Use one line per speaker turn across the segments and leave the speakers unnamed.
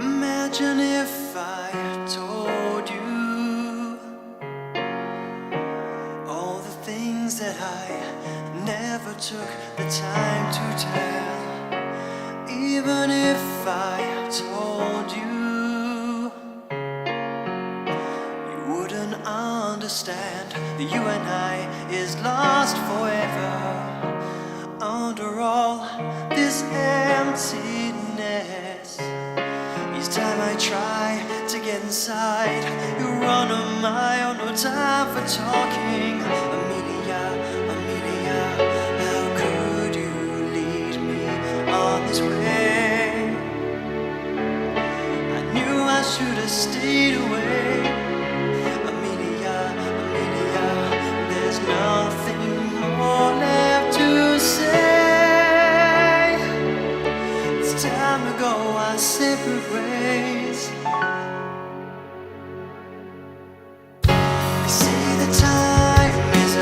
Imagine if I told you all the things that I never took the time to tell. Even if I told you, you wouldn't understand that you and I is lost forever. Under all this emptiness, each time I try to get inside, you run a mile, no time for talking. Amelia, Amelia, how could you lead me on this way? I knew I should have stayed away. Amelia, Amelia, there's nothing more left to say. It's time to go our separate ways. They say the time is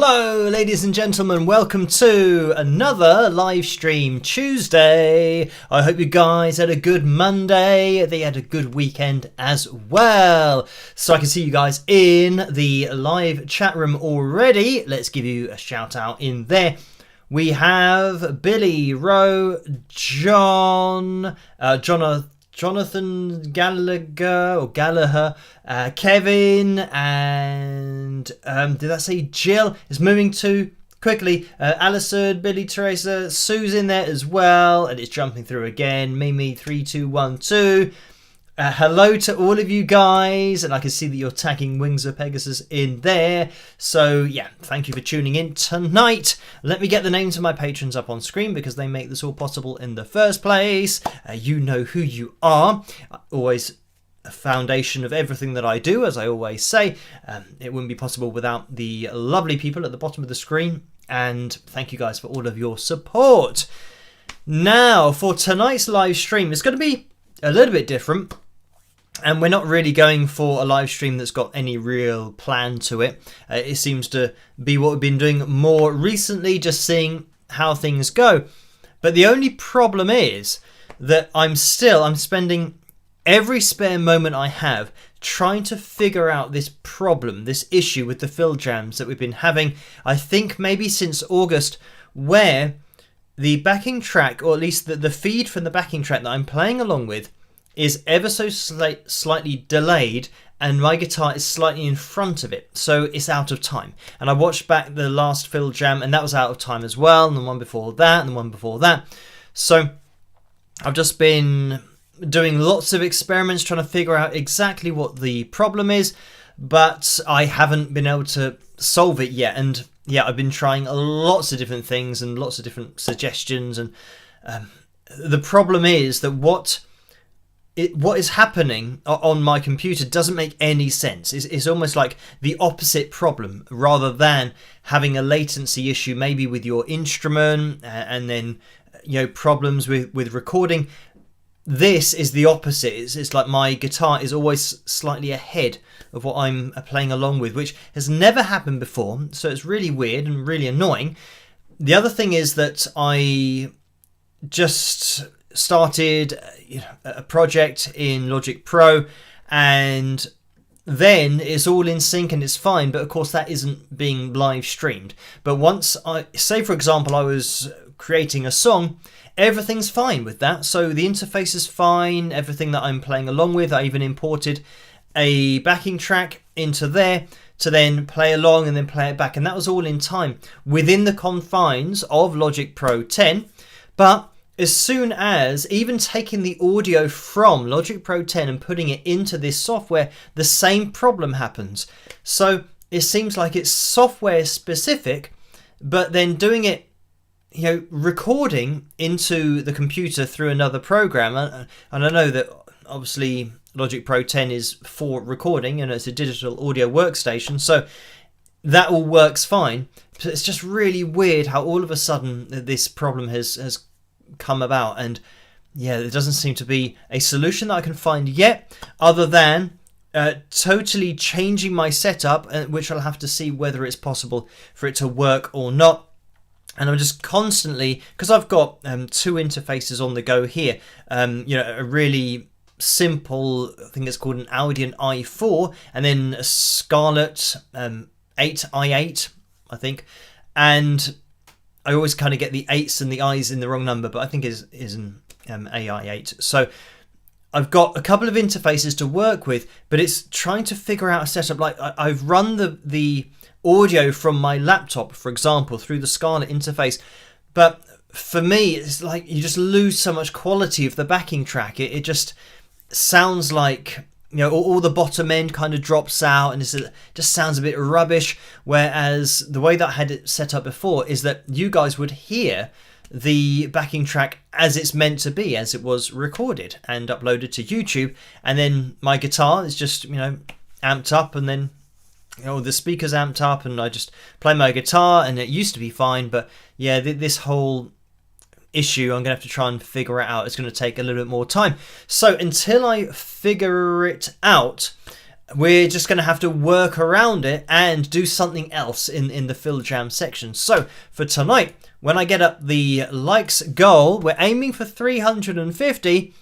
Hello ladies and gentlemen, welcome to another live stream Tuesday. I hope you guys had a good Monday, they had a good weekend as well. So I can see you guys in the live chat room already. Let's give you a shout out in there. We have Billy, Rowe, Jonathan Gallagher, Kevin, and did I say Jill is moving too quickly? Alison, Billy, Teresa, Sue's in there as well, and it's jumping through again. Mimi 3212. Hello to all of you guys, and I can see that you're tagging Wings of Pegasus in there. So yeah, thank you for tuning in tonight. Let me get the names of my patrons up on screen because they make this all possible in the first place. You know who you are. Always a foundation of everything that I do, as I always say. It wouldn't be possible without the lovely people at the bottom of the screen. And thank you guys for all of your support. Now, for tonight's live stream, it's going to be a little bit different. And we're not really going for a live stream that's got any real plan to it. It seems to be what we've been doing more recently, just seeing how things go. But the only problem is that I'm spending every spare moment I have trying to figure out this problem, this issue with the fill jams that we've been having, I think maybe since August, where the backing track, or at least the feed from the backing track that I'm playing along with, is ever so slightly delayed, and my guitar is slightly in front of it, so it's out of time. And I watched back the last fill jam, and that was out of time as well, and the one before that, and the one before that. So I've just been doing lots of experiments trying to figure out exactly what the problem is, but I haven't been able to solve it yet. And yeah, I've been trying lots of different things and lots of different suggestions, and the problem is that what is happening on my computer doesn't make any sense. It's almost like the opposite problem, rather than having a latency issue maybe with your instrument and then problems with recording. This is the opposite. It's like my guitar is always slightly ahead of what I'm playing along with, which has never happened before, so it's really weird and really annoying. The other thing is that I just started a project in Logic Pro, and then it's all in sync and it's fine, but of course that isn't being live streamed. But once say for example I was creating a song, everything's fine with that, so the interface is fine, everything that I'm playing along with. I even imported a backing track into there to then play along and then play it back, and that was all in time within the confines of Logic Pro 10. But as soon as even taking the audio from Logic Pro 10 and putting it into this software, the same problem happens. So it seems like it's software specific, but then doing it, recording into the computer through another program. And I know that obviously Logic Pro 10 is for recording, and it's a digital audio workstation, so that all works fine. But it's just really weird how all of a sudden this problem has come about, and yeah, there doesn't seem to be a solution that I can find yet, other than totally changing my setup, which I'll have to see whether it's possible for it to work or not. And I'm just constantly, because I've got two interfaces on the go here, a really simple, I think it's called an Audion i4, and then a Scarlett 8i8, I think, and I always kind of get the 8s and the I's in the wrong number, but I think it is an AI8. So I've got a couple of interfaces to work with, but it's trying to figure out a setup. Like I've run the audio from my laptop, for example, through the Scarlett interface, but for me, it's like you just lose so much quality of the backing track. It just sounds like, all the bottom end kind of drops out, and it just sounds a bit rubbish. Whereas the way that I had it set up before is that you guys would hear the backing track as it's meant to be, as it was recorded and uploaded to YouTube. And then my guitar is just, amped up, and then the speaker's amped up, and I just play my guitar, and it used to be fine. But yeah, this whole issue, I'm going to have to try and figure it out. It's going to take a little bit more time. So until I figure it out, we're just going to have to work around it and do something else in the fill jam section. So for tonight, when I get up the likes goal, we're aiming for 350.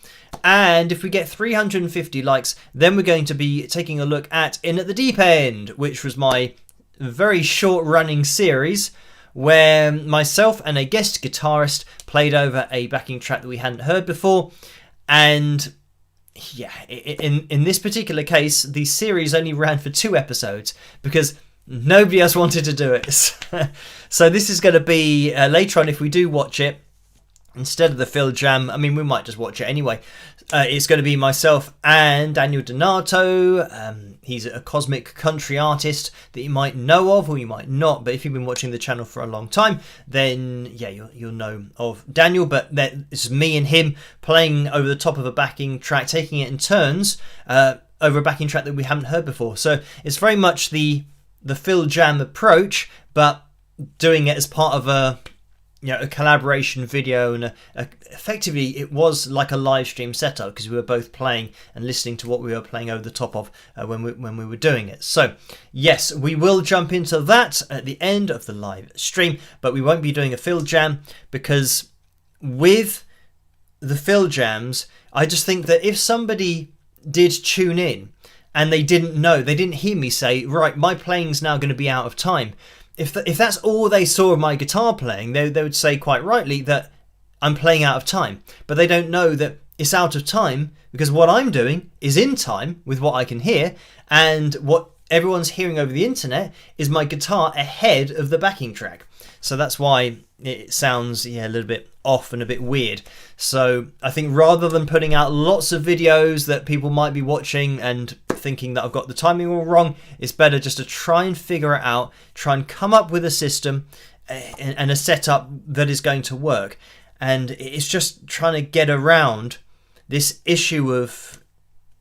And if we get 350 likes, then we're going to be taking a look at In at the Deep End, which was my very short running series where myself and a guest guitarist played over a backing track that we hadn't heard before. And yeah, in this particular case, the series only ran for 2 episodes because nobody else wanted to do it. So this is going to be later on, if we do watch it, instead of the fill jam, I mean, we might just watch it anyway. It's going to be myself and Daniel Donato. He's a cosmic country artist that you might know of or you might not. But if you've been watching the channel for a long time, then yeah, you'll know of Daniel. But it's me and him playing over the top of a backing track, taking it in turns over a backing track that we haven't heard before. So it's very much the fill jam approach, but doing it as part of a collaboration video, and effectively it was like a live stream setup because we were both playing and listening to what we were playing over the top of when we were doing it. So yes, we will jump into that at the end of the live stream, but we won't be doing a fill jam because with the fill jams, I just think that if somebody did tune in and they didn't hear me say, right, my playing's now going to be out of time. If that's all they saw of my guitar playing, they would say quite rightly that I'm playing out of time. But they don't know that it's out of time because what I'm doing is in time with what I can hear, and what everyone's hearing over the internet is my guitar ahead of the backing track. So that's why it sounds a little bit off and a bit weird. So I think rather than putting out lots of videos that people might be watching and thinking that I've got the timing all wrong, it's better just to try and figure it out, try and come up with a system and a setup that is going to work. And it's just trying to get around this issue of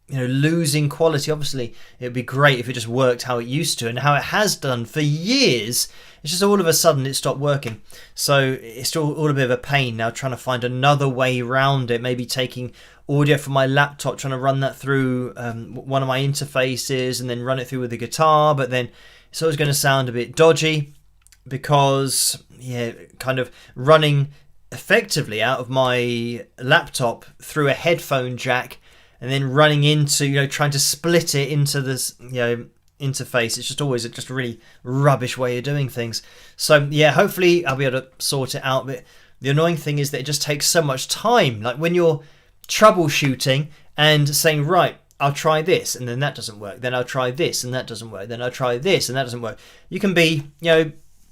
losing quality. Obviously it'd be great if it just worked how it used to and how it has done for years. It's just all of a sudden it stopped working. So it's still all a bit of a pain now trying to find another way around it. Maybe taking audio from my laptop, trying to run that through one of my interfaces and then run it through with the guitar. But then it's always going to sound a bit dodgy because kind of running effectively out of my laptop through a headphone jack and then running into trying to split it into this interface. It's just always just a really rubbish way of doing things. So yeah, hopefully I'll be able to sort it out. But the annoying thing is that it just takes so much time. Like when you're troubleshooting and saying, right, I'll try this and then that doesn't work, then I'll try this and that doesn't work, then I'll try this and that doesn't work. You can be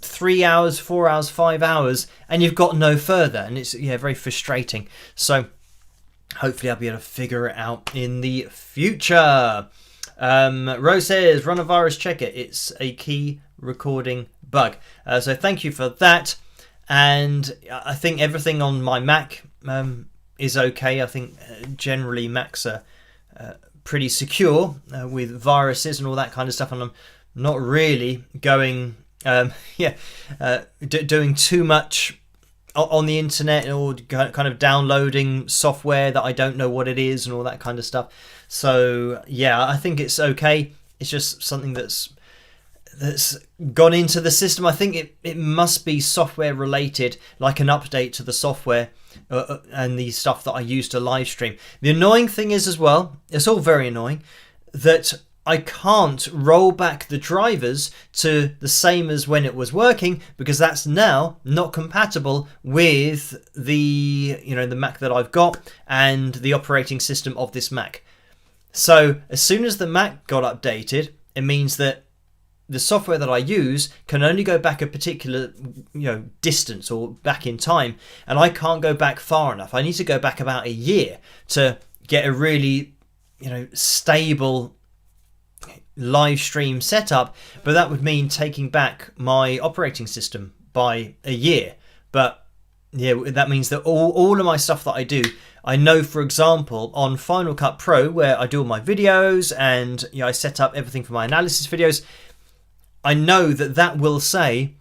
3 hours, 4 hours, 5 hours and you've got no further, and it's very frustrating. So hopefully I'll be able to figure it out in the future. Rose says, run a virus checker. It's a key recording bug. So thank you for that. And I think everything on my Mac is okay. I think generally Macs are pretty secure with viruses and all that kind of stuff. And I'm not really going, doing too much on the internet or kind of downloading software that I don't know what it is and all that kind of stuff. So yeah, I think it's okay. It's just something that's gone into the system. I think it must be software related, like an update to the software and the stuff that I use to live stream. The annoying thing is as well, it's all very annoying, that I can't roll back the drivers to the same as when it was working because that's now not compatible with the the Mac that I've got and the operating system of this Mac. So as soon as the Mac got updated, it means that the software that I use can only go back a particular distance or back in time, and I can't go back far enough. I need to go back about a year to get a really stable live stream setup, but that would mean taking back my operating system by a year. But yeah, that means that all of my stuff that I do, I know, for example, on Final Cut Pro, where I do all my videos and I set up everything for my analysis videos, I know that will say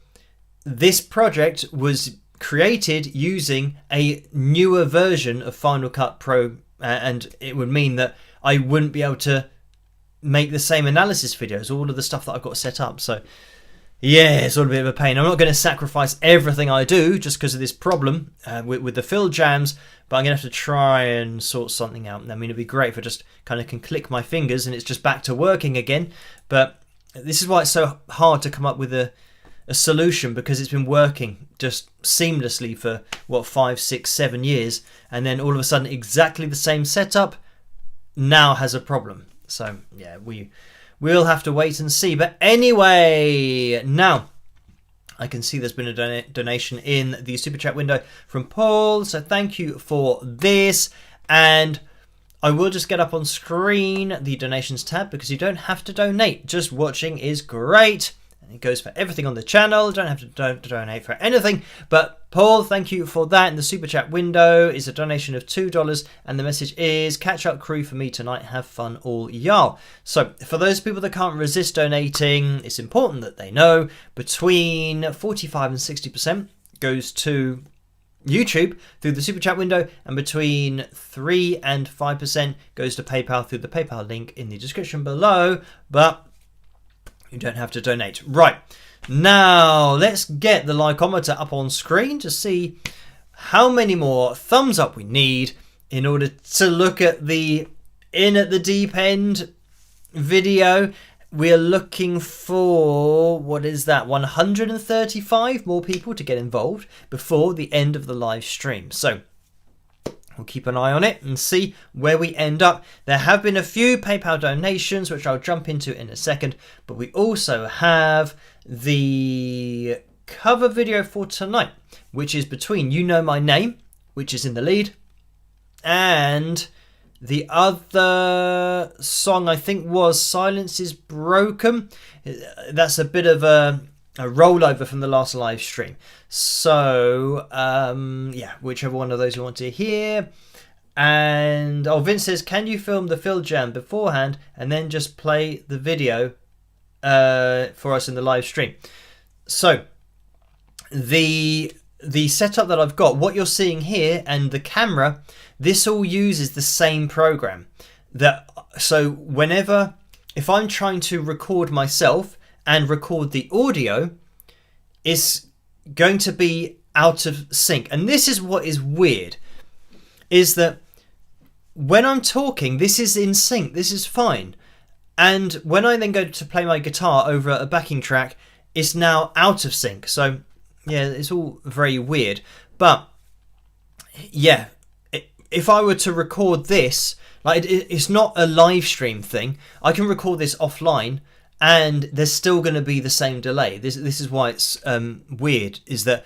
this project was created using a newer version of Final Cut Pro, and it would mean that I wouldn't be able to make the same analysis videos, all of the stuff that I've got set up. So yeah, it's all a bit of a pain. I'm not going to sacrifice everything I do just because of this problem with the fill jams, but I'm going to have to try and sort something out. I mean, it'd be great if I just kind of can click my fingers and it's just back to working again. But this is why it's so hard to come up with a solution, because it's been working just seamlessly for, 5, 6, 7 years. And then all of a sudden, exactly the same setup now has a problem. So yeah, we'll have to wait and see. But anyway, now I can see there's been a donation in the super chat window from Paul. So thank you for this. And I will just get up on screen the donations tab, because you don't have to donate. Just watching is great. It goes for everything on the channel. Don't have to donate for anything. But Paul, thank you for that. And the super chat window is a donation of $2, and the message is, catch up crew for me tonight. Have fun all y'all. So for those people that can't resist donating, it's important that they know between 45 and 60% goes to YouTube through the super chat window, and between 3 and 5% goes to PayPal through the PayPal link in the description below. But you don't have to donate. Right, now let's get the likeometer up on screen to see how many more thumbs up we need in order to look at the In at the Deep End video. We're looking for, what is that, 135 more people to get involved before the end of the live stream. So we'll keep an eye on it and see where we end up. There have been a few PayPal donations, which I'll jump into in a second, but we also have the cover video for tonight, which is between You Know My Name, which is in the lead, and the other song I think was Silence is Broken. That's a bit of a rollover from the last live stream. So yeah, whichever one of those you want to hear. And Vince says, can you film the fill jam beforehand and then just play the video for us in the live stream? So the setup that I've got, what you're seeing here, and the camera, this all uses the same program. So whenever, if I'm trying to record myself and record the audio, it's going to be out of sync. And this is what is weird, is that when I'm talking, this is in sync, this is fine. And when I then go to play my guitar over a backing track, it's now out of sync. So yeah, it's all very weird. But yeah, if I were to record this, like it's not a live stream thing. I can record this offline, and there's still going to be the same delay. This is why it's weird, is that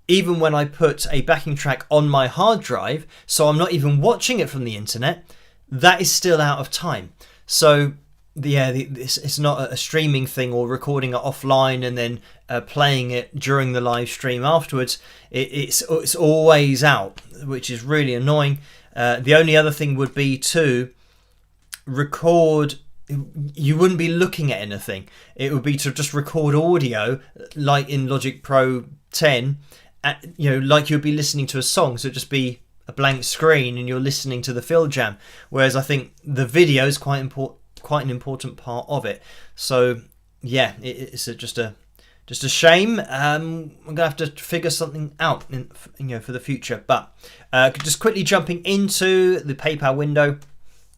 even when I put a backing track on my hard drive, so I'm not even watching it from the internet, that is still out of time. So yeah, it's not a streaming thing or recording it offline and then playing it during the live stream afterwards. It's always out, which is really annoying. The only other thing would be to record. You wouldn't be looking at anything. It would be to just record audio, like in Logic Pro 10, like you'd be listening to a song. So it'd just be a blank screen and you're listening to the fill jam. Whereas I think the video is quite an important part of it. So yeah, it's just a shame. I'm gonna have to figure something out for the future. But just quickly jumping into the PayPal window,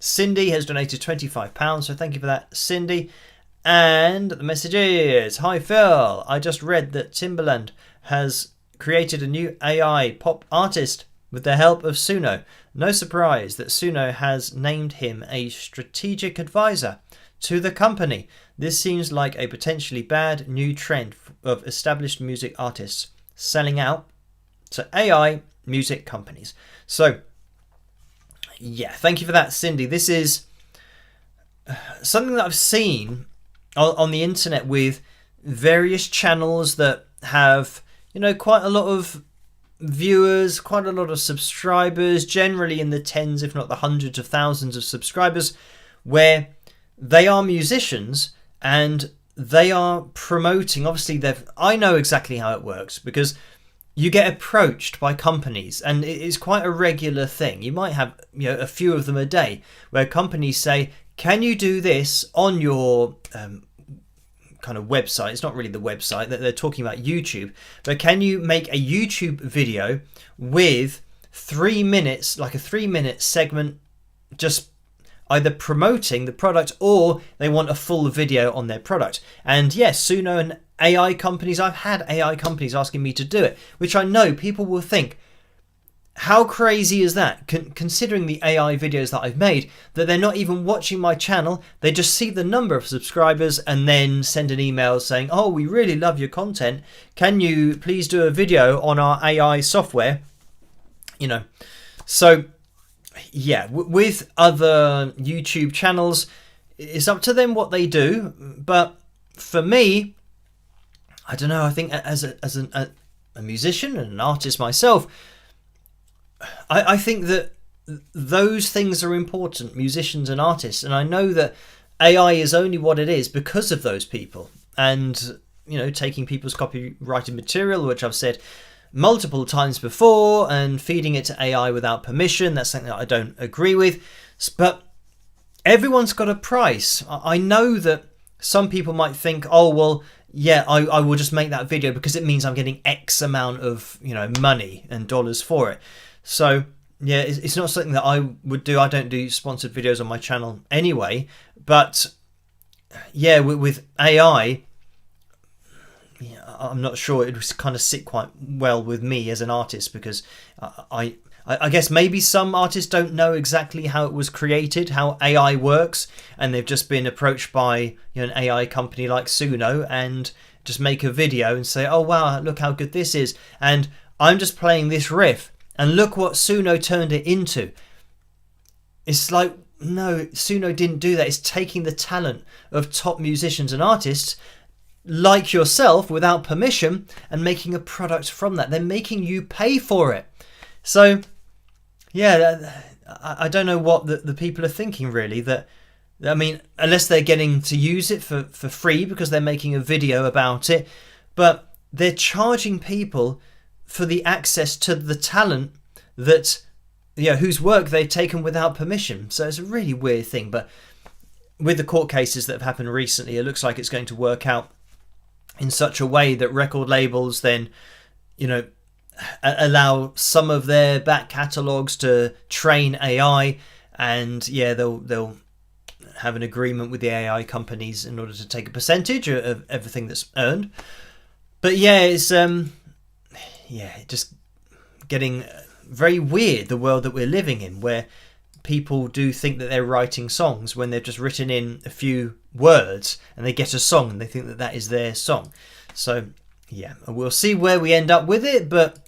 Cindy has donated £25, so thank you for that, Cindy. And the message is, hi Phil, I just read that Timbaland has created a new AI pop artist with the help of Suno. No surprise that Suno has named him a strategic advisor to the company. This seems like a potentially bad new trend of established music artists selling out to AI music companies. So yeah, thank you for that, Cindy. This is something that I've seen on the internet with various channels that have, quite a lot of viewers, quite a lot of subscribers, generally in the tens, if not the hundreds of thousands of subscribers, where they are musicians and they are promoting. Obviously, I know exactly how it works, because you get approached by companies, and it is quite a regular thing. You might have a few of them a day where companies say, can you do this on your kind of website? It's not really the website that they're talking about, YouTube, but can you make a YouTube video with 3 minutes, like a 3-minute segment, just either promoting the product or they want a full video on their product? And yes, Suno and AI companies, I've had AI companies asking me to do it, which I know people will think, how crazy is that? Considering the AI videos that I've made, that they're not even watching my channel, they just see the number of subscribers and then send an email saying, oh, we really love your content, can you please do a video on our AI software? You know, so yeah, with other YouTube channels, it's up to them what they do. But for me, I don't know, I think as a musician and an artist myself, I think that those things are important, musicians and artists. And I know that AI is only what it is because of those people. And, you know, taking people's copyrighted material, which I've said multiple times before, and feeding it to AI without permission, that's something that I don't agree with. But everyone's got a price. I know that some people might think, oh, well, yeah, I will just make that video because it means I'm getting X amount of, you know, money and dollars for it. So yeah, it's not something that I would do. I don't do sponsored videos on my channel anyway. But yeah, with AI, yeah, I'm not sure it would kind of sit quite well with me as an artist, because I guess maybe some artists don't know exactly how it was created, how AI works, and they've just been approached by, you know, an AI company like Suno and just make a video and say, oh wow, look how good this is, and I'm just playing this riff and look what Suno turned it into. It's like, no, Suno didn't do that. It's taking the talent of top musicians and artists like yourself without permission and making a product from that. They're making you pay for it. So yeah, I don't know what the people are thinking, really. That, I mean, unless they're getting to use it for free because they're making a video about it, but they're charging people for the access to the talent that, you know, whose work they've taken without permission. So it's a really weird thing. But with the court cases that have happened recently, it looks like it's going to work out in such a way that record labels then, you know, allow some of their back catalogues to train AI, and yeah, they'll have an agreement with the AI companies in order to take a percentage of everything that's earned. But yeah, it's just getting very weird, the world that we're living in, where people do think that they're writing songs when they've just written in a few words and they get a song and they think that that is their song. So yeah, we'll see where we end up with it, but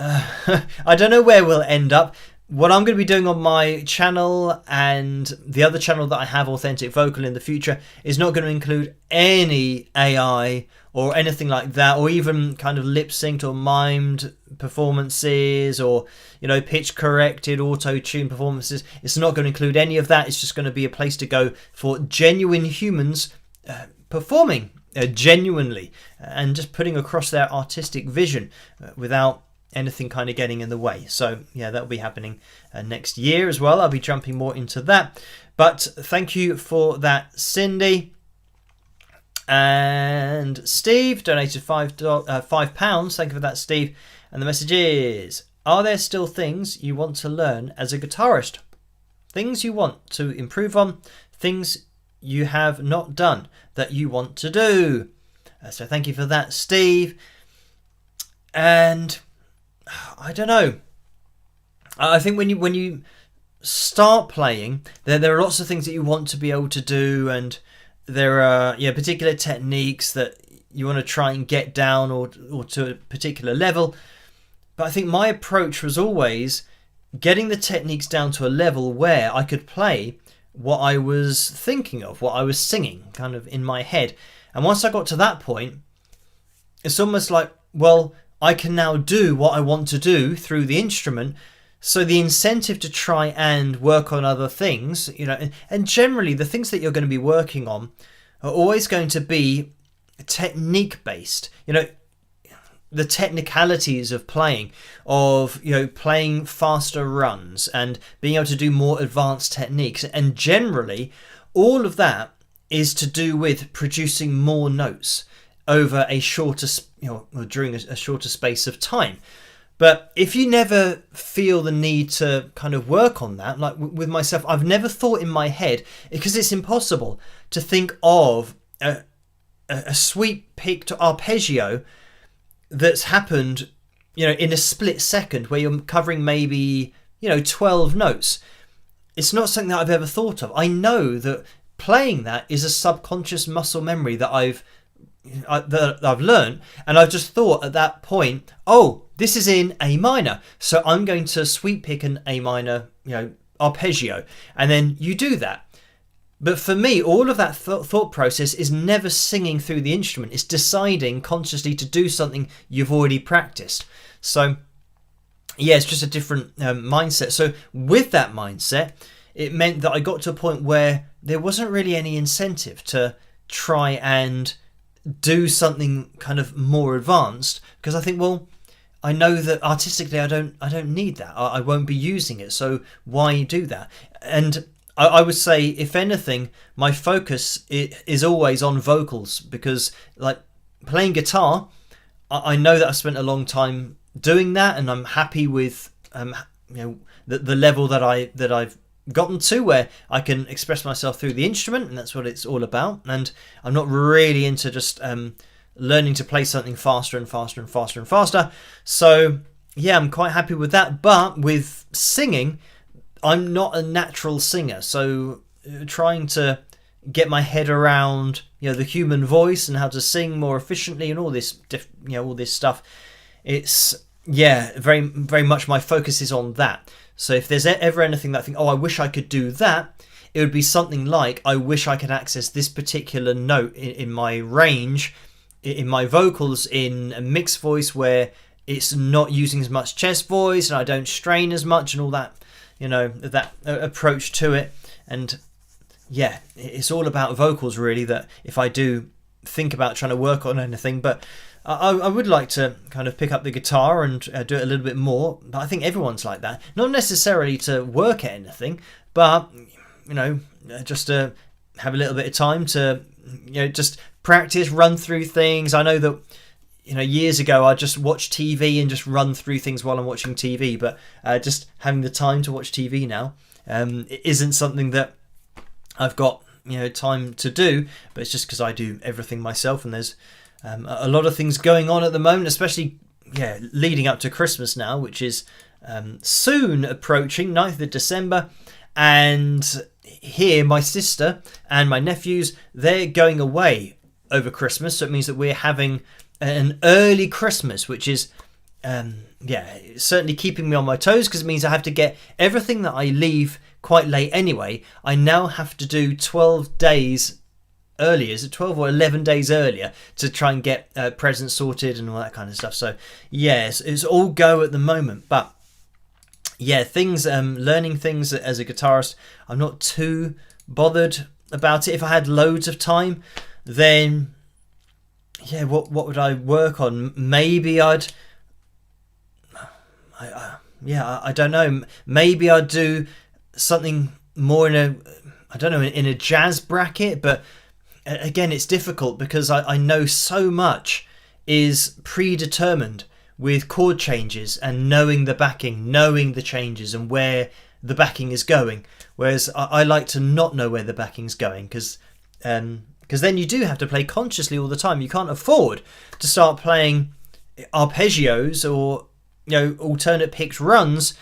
I don't know where we'll end up. What I'm going to be doing on my channel and the other channel that I have, Authentic Vocal, in the future, is not going to include any AI or anything like that, or even kind of lip synced or mimed performances, or, you know, pitch corrected auto-tune performances. It's not going to include any of that. It's just going to be a place to go for genuine humans performing genuinely and just putting across their artistic vision without anything kind of getting in the way. So yeah, that'll be happening next year as well. I'll be jumping more into that. But thank you for that, Cindy. And Steve donated £5. Thank you for that, Steve. And the message is, are there still things you want to learn as a guitarist? Things you want to improve on, things you have not done that you want to do. So thank you for that, Steve. And I don't know. I think when you start playing, there are lots of things that you want to be able to do, and there are particular techniques that you want to try and get down or to a particular level. But I think my approach was always getting the techniques down to a level where I could play what I was thinking of, what I was singing, kind of in my head. And once I got to that point, it's almost like, well, I can now do what I want to do through the instrument. So the incentive to try and work on other things, and generally the things that you're going to be working on are always going to be technique based. the technicalities of playing, of playing faster runs and being able to do more advanced techniques, and generally all of that is to do with producing more notes over a shorter during a shorter space of time. But if you never feel the need to kind of work on that, like with myself, I've never thought in my head, because it's impossible to think of a sweep picked arpeggio that's happened, in a split second, where you're covering maybe 12 notes. It's not something that I've ever thought of. I know that playing that is a subconscious muscle memory that I've learned, and I've just thought at that point, oh, this is in A minor, so I'm going to sweep pick an A minor, arpeggio, and then you do that. But for me, all of that thought process is never singing through the instrument. It's deciding consciously to do something you've already practiced. So, yeah, it's just a different mindset. So with that mindset, it meant that I got to a point where there wasn't really any incentive to try and do something kind of more advanced, because I think, well, I know that artistically I don't need that. I won't be using it, so why do that? And I would say, if anything, my focus is always on vocals, because like playing guitar, I know that I've spent a long time doing that, and I'm happy with the level that I've gotten to, where I can express myself through the instrument, and that's what it's all about. And I'm not really into just learning to play something faster and faster and faster and faster. So yeah, I'm quite happy with that. But with singing, I'm not a natural singer, so trying to get my head around the human voice and how to sing more efficiently and all this all this stuff, it's very very much my focus is on that. So if there's ever anything that I think, oh, I wish I could do that, it would be something like, I wish I could access this particular note in my range, in my vocals, in a mixed voice where it's not using as much chest voice and I don't strain as much and all that, that approach to it. And yeah, it's all about vocals really, that if I do think about trying to work on anything. But I would like to kind of pick up the guitar and do it a little bit more. But I think everyone's like that. Not necessarily to work at anything, but, just to have a little bit of time to, just practice, run through things. I know that, years ago I just watched TV and just run through things while I'm watching TV. But just having the time to watch TV now it isn't something that I've got, time to do. But it's just because I do everything myself, and there's a lot of things going on at the moment, especially leading up to Christmas now, which is soon approaching, 9th of December. And here my sister and my nephews, they're going away over Christmas, so it means that we're having an early Christmas, which is certainly keeping me on my toes, because it means I have to get everything that I leave quite late anyway. I now have to do 12 days earlier. Is it 12 or 11 days earlier to try and get presents sorted and all that kind of stuff? So yes, it's all go at the moment. But yeah, things, learning things as a guitarist, I'm not too bothered about it. If I had loads of time, then what would I work on? Maybe I don't know. Maybe I'd do something more in a jazz bracket. But again, it's difficult because I know so much is predetermined with chord changes and knowing the backing, knowing the changes and where the backing is going. Whereas I like to not know where the backing's going, because then you do have to play consciously all the time. You can't afford to start playing arpeggios or alternate picked runs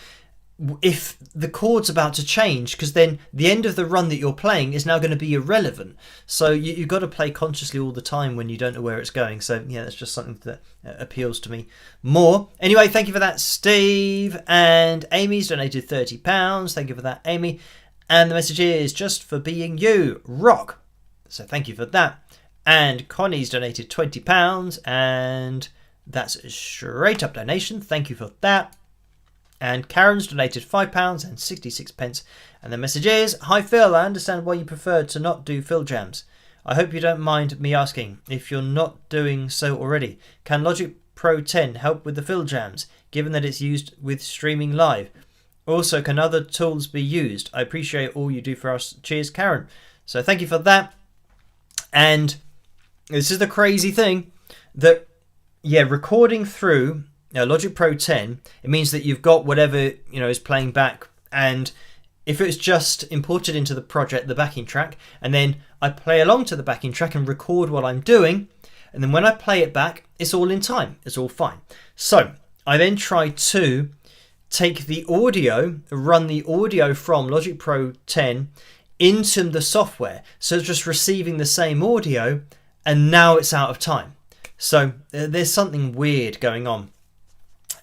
if the chord's about to change, because then the end of the run that you're playing is now going to be irrelevant. So you've got to play consciously all the time when you don't know where it's going. So yeah, that's just something that appeals to me more. Anyway, thank you for that, Steve. And Amy's donated £30. Thank you for that, Amy. And the message is, just for being you, rock. So thank you for that. And Connie's donated £20, and that's a straight up donation. Thank you for that. And Karen's donated £5 and 66 pence. And the message is, hi Phil, I understand why you prefer to not do Phil jams. I hope you don't mind me asking, if you're not doing so already, can Logic Pro 10 help with the fill jams, given that it's used with streaming live? Also, can other tools be used? I appreciate all you do for us. Cheers, Karen. So thank you for that. And this is the crazy thing that, yeah, recording through Logic Pro 10, it means that you've got whatever, is playing back. And if it's just imported into the project, the backing track, and then I play along to the backing track and record what I'm doing, and then when I play it back, it's all in time. It's all fine. So I then try to take the audio, run the audio from Logic Pro 10 into the software. So it's just receiving the same audio, and now it's out of time. So there's something weird going on.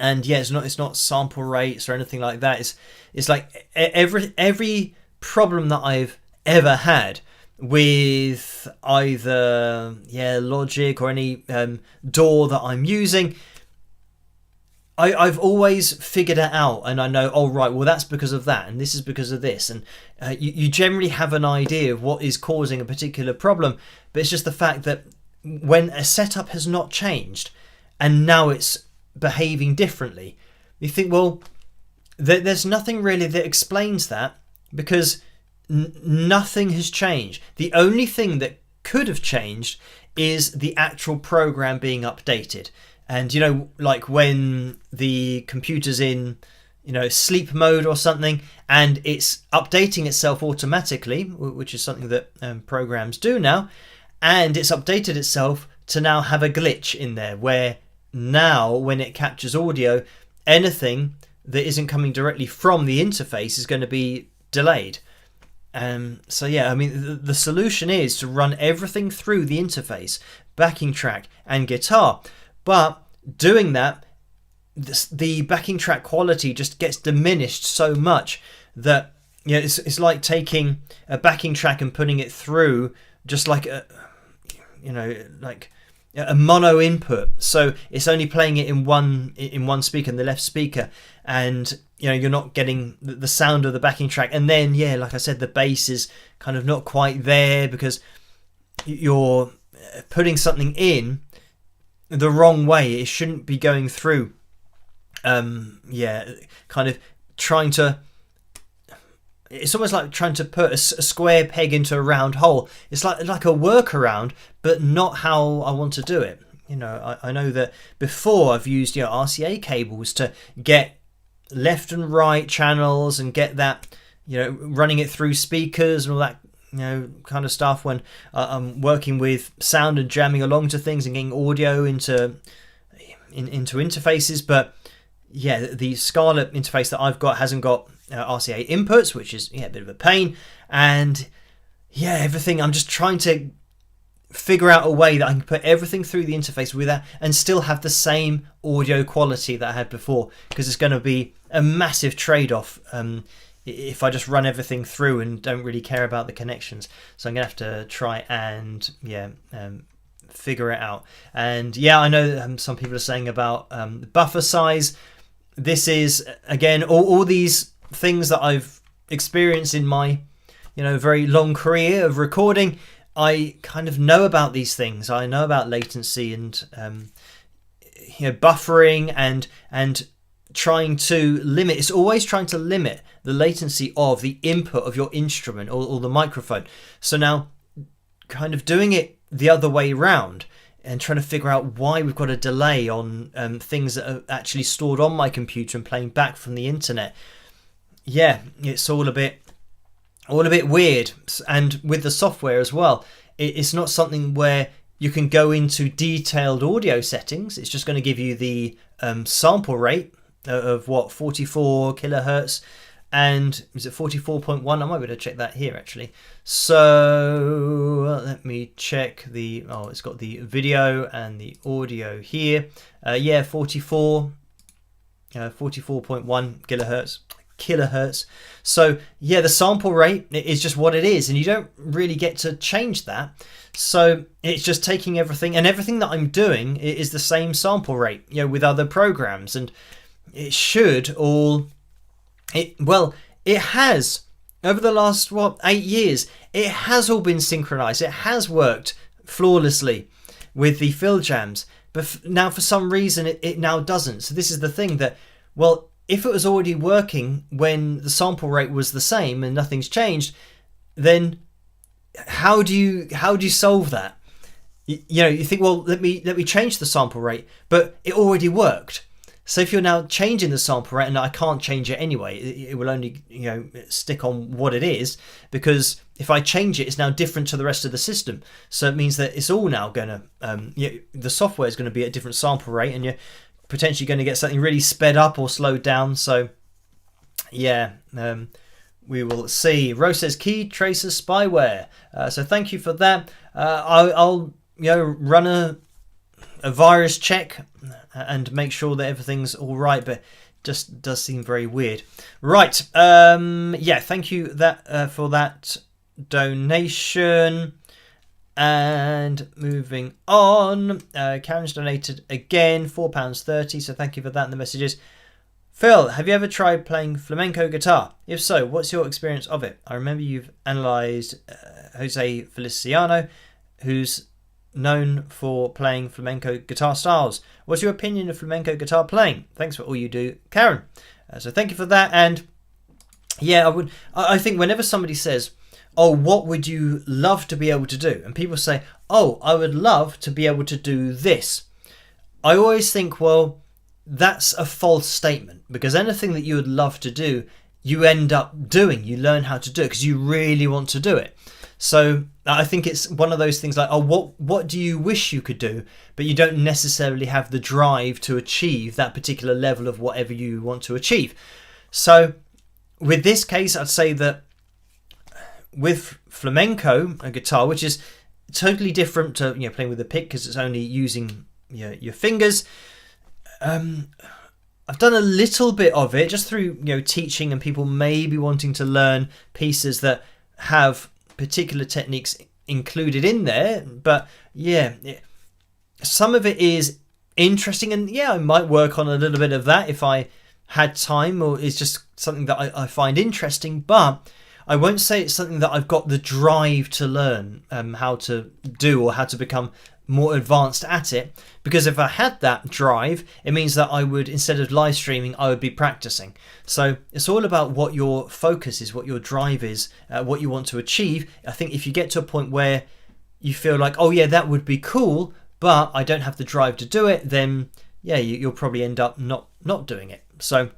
And yeah, it's not sample rates or anything like that. It's like every problem that I've ever had with either Logic or any DAW that I'm using, I've always figured it out, and I know, oh right, well that's because of that, and this is because of this, and you generally have an idea of what is causing a particular problem. But it's just the fact that when a setup has not changed and now it's behaving differently, you think, well, there's nothing really that explains that, because nothing has changed. The only thing that could have changed is the actual program being updated. And like when the computer's in sleep mode or something, and it's updating itself automatically, which is something that programs do now, and it's updated itself to now have a glitch in there where now when it captures audio, anything that isn't coming directly from the interface is going to be delayed. So yeah, I mean, the solution is to run everything through the interface, backing track and guitar. But doing that, the backing track quality just gets diminished so much that it's like taking a backing track and putting it through just like like a mono input. So it's only playing it in one speaker, in the left speaker, and you're not getting the sound of the backing track. And then like I said, the bass is kind of not quite there because you're putting something in the wrong way. It shouldn't be going through kind of trying to, it's almost like trying to put a square peg into a round hole. It's like a workaround, but not how I want to do it. I know that before I've used RCA cables to get left and right channels and get that running it through speakers and all that kind of stuff when I'm working with sound and jamming along to things and getting audio into interfaces. But the Scarlett interface that I've got hasn't got RCA inputs, which is a bit of a pain. And everything, I'm just trying to figure out a way that I can put everything through the interface with that and still have the same audio quality that I had before, because it's going to be a massive trade-off if I just run everything through and don't really care about the connections. So I'm going to have to try and figure it out. And I know some people are saying about the buffer size. This is, again, all these things that I've experienced in my very long career of recording. I kind of know about these things. I know about latency and buffering and trying to limit. It's always trying to limit the latency of the input of your instrument or the microphone. So now kind of doing it the other way around and trying to figure out why we've got a delay on things that are actually stored on my computer and playing back from the internet. It's all a bit weird. And with the software as well, it's not something where you can go into detailed audio settings. It's just going to give you the sample rate of 44 kilohertz, and is it 44.1? I might be able to check that here actually. So let me check it's got the video and the audio here. 44.1 kilohertz. So the sample rate is just what it is, and you don't really get to change that. So it's just taking everything that I'm doing is the same sample rate with other programs, and it should all it has over the last 8 years, it has all been synchronized. It has worked flawlessly with the fill jams. but now for some reason it now doesn't. So this is the thing that, well, if it was already working when the sample rate was the same and nothing's changed, then how do you solve that? You think, well, let me change the sample rate, but it already worked. So if you're now changing the sample rate, and I can't change it anyway, it will only stick on what it is, because if I change it, it's now different to the rest of the system. So it means that it's all now going to the software is going to be at a different sample rate, and you're potentially going to get something really sped up or slowed down. So yeah, we will see. Rose says key tracer spyware. So thank you for that. I'll run a virus check and make sure that everything's all right, but just does seem very weird. Right. Yeah, thank you for that donation. And moving on, Karen's donated again, £4.30, so thank you for that in the messages. Phil, have you ever tried playing flamenco guitar? If so, what's your experience of it? I remember you've analysed Jose Feliciano, who's known for playing flamenco guitar styles. What's your opinion of flamenco guitar playing? Thanks for all you do, Karen. So thank you for that. And yeah, I think whenever somebody says, oh, what would you love to be able to do? And people say, oh, I would love to be able to do this. I always think, well, that's a false statement, because anything that you would love to do, you end up doing. You learn how to do it because you really want to do it. So I think it's one of those things like, oh, what do you wish you could do, but you don't necessarily have the drive to achieve that particular level of whatever you want to achieve. So with this case, I'd say that with flamenco, a guitar, which is totally different to playing with a pick because it's only using your fingers. I've done a little bit of it just through teaching and people maybe wanting to learn pieces that have particular techniques included in there, but some of it is interesting, and I might work on a little bit of that if I had time, or it's just something that I find interesting, but I won't say it's something that I've got the drive to learn how to do or how to become more advanced at it, because if I had that drive, it means that I would, instead of live streaming, I would be practicing. So it's all about what your focus is, what your drive is, what you want to achieve. I think if you get to a point where you feel like, oh yeah, that would be cool, but I don't have the drive to do it, then you'll probably end up not doing it. So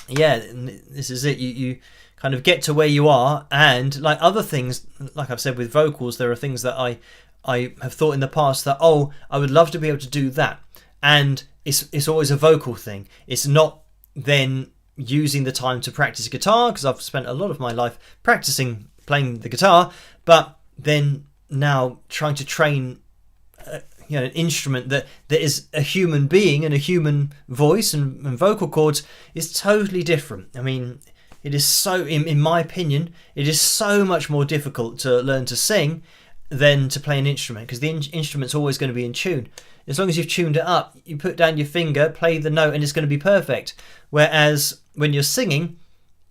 this is it. You kind of get to where you are, and like other things, like I've said with vocals, there are things that I have thought in the past that, oh, I would love to be able to do that, and it's always a vocal thing. It's not then using the time to practice guitar, because I've spent a lot of my life practicing playing the guitar, but then now trying to train an instrument that is a human being and a human voice and vocal cords is totally different. I mean, it is so, in my opinion, it is so much more difficult to learn to sing than to play an instrument, because the instrument's always going to be in tune. As long as you've tuned it up, you put down your finger, play the note, and it's going to be perfect. Whereas when you're singing,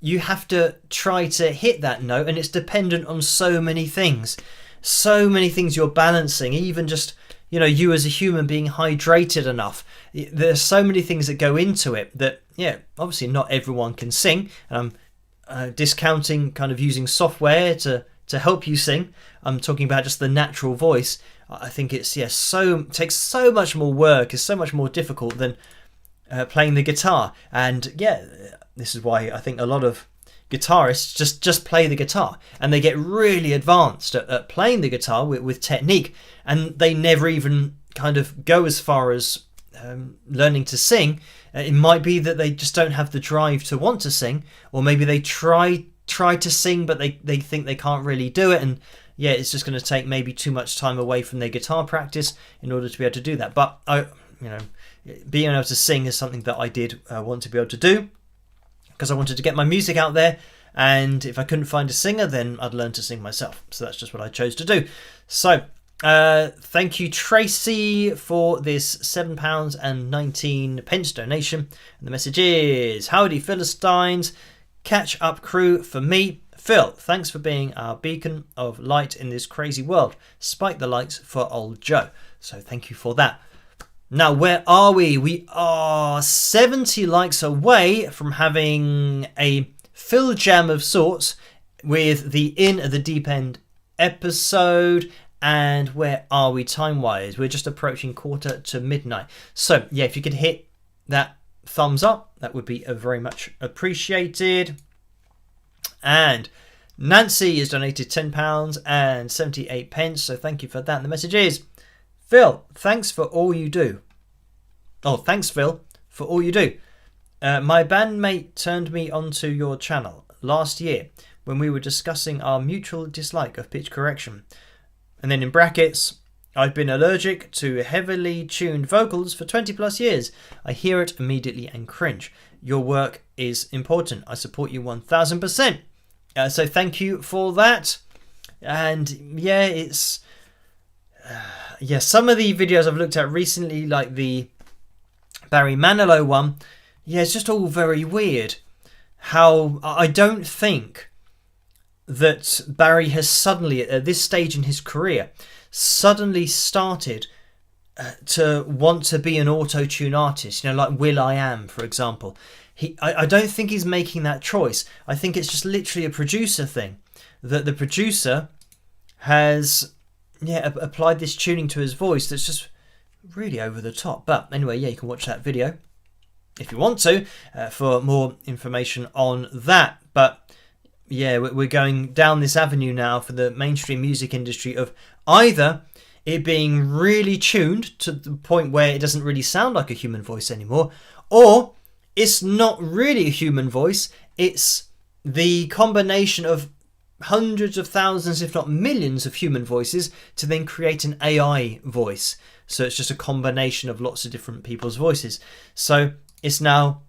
you have to try to hit that note, and it's dependent on so many things. So many things you're balancing, even just you as a human being hydrated enough. There's so many things that go into it that, obviously not everyone can sing. I'm discounting kind of using software to help you sing. I'm talking about just the natural voice. I think it's takes so much more work, is so much more difficult than playing the guitar. And this is why I think a lot of guitarists just play the guitar, and they get really advanced at playing the guitar with technique, and they never even kind of go as far as learning to sing. It might be that they just don't have the drive to want to sing, or maybe they try to sing but they think they can't really do it, and it's just going to take maybe too much time away from their guitar practice in order to be able to do that. But being able to sing is something that I did want to be able to do, because I wanted to get my music out there, and if I couldn't find a singer, then I'd learn to sing myself. So that's just what I chose to do. So thank you, Tracy, for this £7.19 donation. And the message is, howdy Philistines, catch up crew for me. Phil, thanks for being our beacon of light in this crazy world. Spike the lights for old Joe. So thank you for that. Now, where are we? We are 70 likes away from having a fill jam of sorts with the In at the Deep End episode. And where are we time-wise? We're just approaching 1:45. So, yeah, if you could hit that thumbs up, that would be very much appreciated. And Nancy has donated £10 and 78 pence, so thank you for that. And the message is, Phil, thanks for all you do. Oh, thanks, Phil, for all you do. My bandmate turned me onto your channel last year when we were discussing our mutual dislike of pitch correction. And then in brackets, I've been allergic to heavily tuned vocals for 20 plus years. I hear it immediately and cringe. Your work is important. I support you 1000%. So thank you for that. And yeah, it's... some of the videos I've looked at recently, like the Barry Manilow one, yeah, it's just all very weird. How I don't think that Barry has suddenly, at this stage in his career, suddenly started to want to be an auto-tune artist, you know, like will.i.am, for example. I don't think he's making that choice. I think it's just literally a producer thing, that the producer has applied this tuning to his voice that's just really over the top. But anyway, yeah, you can watch that video if you want to for more information on that. But yeah, we're going down this avenue now for the mainstream music industry of either it being really tuned to the point where it doesn't really sound like a human voice anymore, or it's not really a human voice, it's the combination of hundreds of thousands, if not millions, of human voices to then create an AI voice. So it's just a combination of lots of different people's voices. So it's now,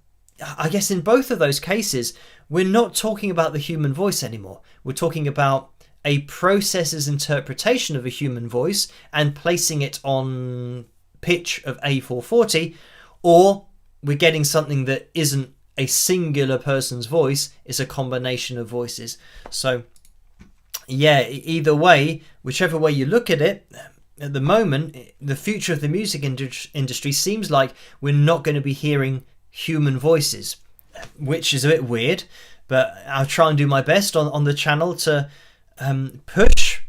I guess in both of those cases, we're not talking about the human voice anymore. We're talking about a processor's interpretation of a human voice and placing it on pitch of A440, or we're getting something that isn't a singular person's voice, it's a combination of voices. So yeah, either way, whichever way you look at it, at the moment, the future of the music industry seems like we're not going to be hearing human voices, which is a bit weird, but I'll try and do my best on the channel to push